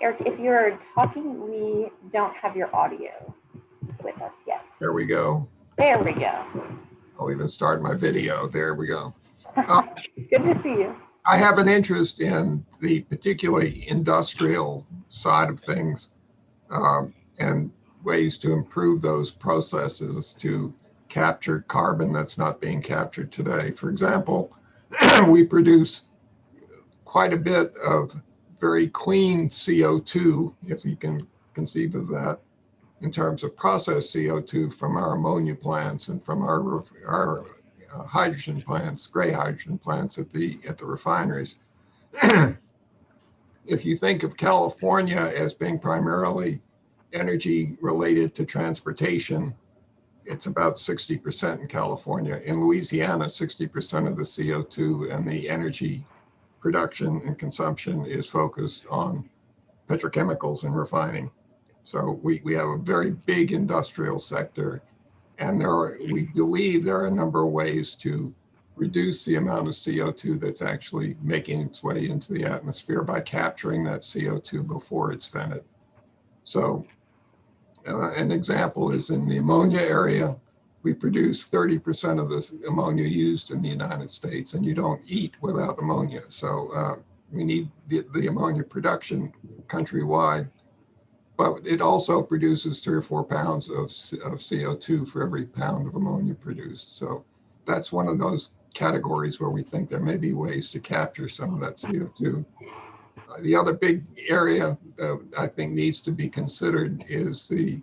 Eric, if you're talking, we don't have your audio with us yet. There we go. There we go. I'll even start my video. There we go. Good to see you. I have an interest in the particularly industrial side of things and ways to improve those processes to capture carbon that's not being captured today. For example, we produce quite a bit of very clean CO2, if you can conceive of that, in terms of processed CO2 from our ammonia plants and from our hydrogen plants, gray hydrogen plants at the refineries. If you think of California as being primarily energy related to transportation, it's about 60% in California. In Louisiana, 60% of the CO2 and the energy production and consumption is focused on petrochemicals and refining. So we have a very big industrial sector, and we believe there are a number of ways to reduce the amount of CO2 that's actually making its way into the atmosphere by capturing that CO2 before it's vented. So an example is in the ammonia area, we produce 30% of the ammonia used in the United States, and you don't eat without ammonia. So we need the ammonia production countrywide, but it also produces 3 or 4 pounds of CO2 for every pound of ammonia produced. So that's one of those categories where we think there may be ways to capture some of that CO2. The other big area that I think needs to be considered is the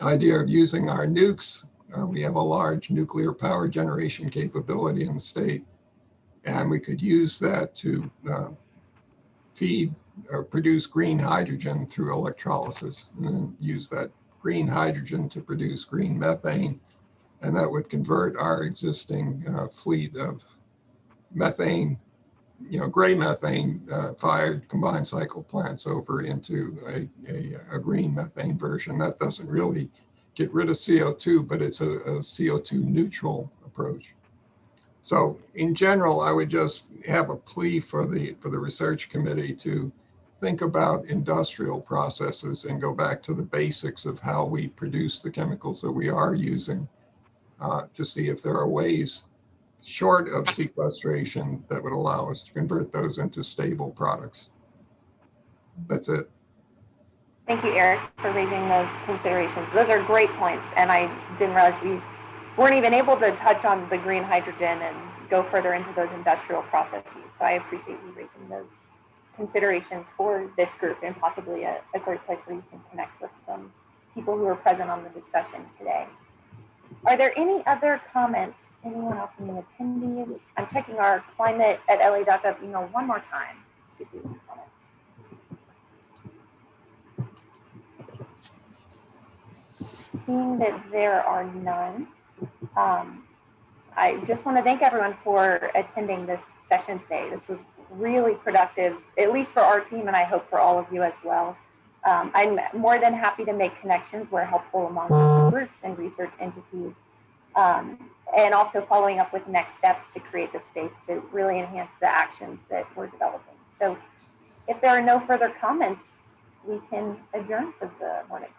idea of using our nukes. We have a large nuclear power generation capability in the state, and we could use that to feed or produce green hydrogen through electrolysis, and then use that green hydrogen to produce green methane, and that would convert our existing fleet of methane, gray methane fired combined cycle plants over into a green methane version. That doesn't really get rid of CO2, but it's a CO2 neutral approach. So in general, I would just have a plea for the research committee to think about industrial processes and go back to the basics of how we produce the chemicals that we are using to see if there are ways short of sequestration that would allow us to convert those into stable products. That's it. Thank you, Eric, for raising those considerations. Those are great points, and I didn't realize we weren't even able to touch on the green hydrogen and go further into those industrial processes. So I appreciate you raising those considerations for this group, and possibly a great place where you can connect with some people who are present on the discussion today. Are there any other comments? Anyone else in the attendees? I'm checking our climate@la.gov email one more time. See if we have any comments. Seeing that there are none, I just want to thank everyone for attending this session today. This was really productive, at least for our team, and I hope for all of you as well. I'm more than happy to make connections where helpful among groups and research entities, and also following up with next steps to create the space to really enhance the actions that we're developing. So if there are no further comments, we can adjourn for the morning.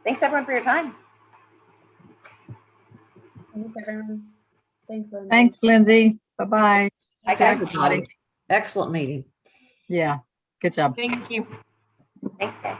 Thanks everyone for your time. Thanks, everyone. Thanks, Lindsay. Thanks, Lindsay. Bye-bye. Thanks, everybody. Excellent meeting. Yeah, good job. Thank you. Thanks, guys.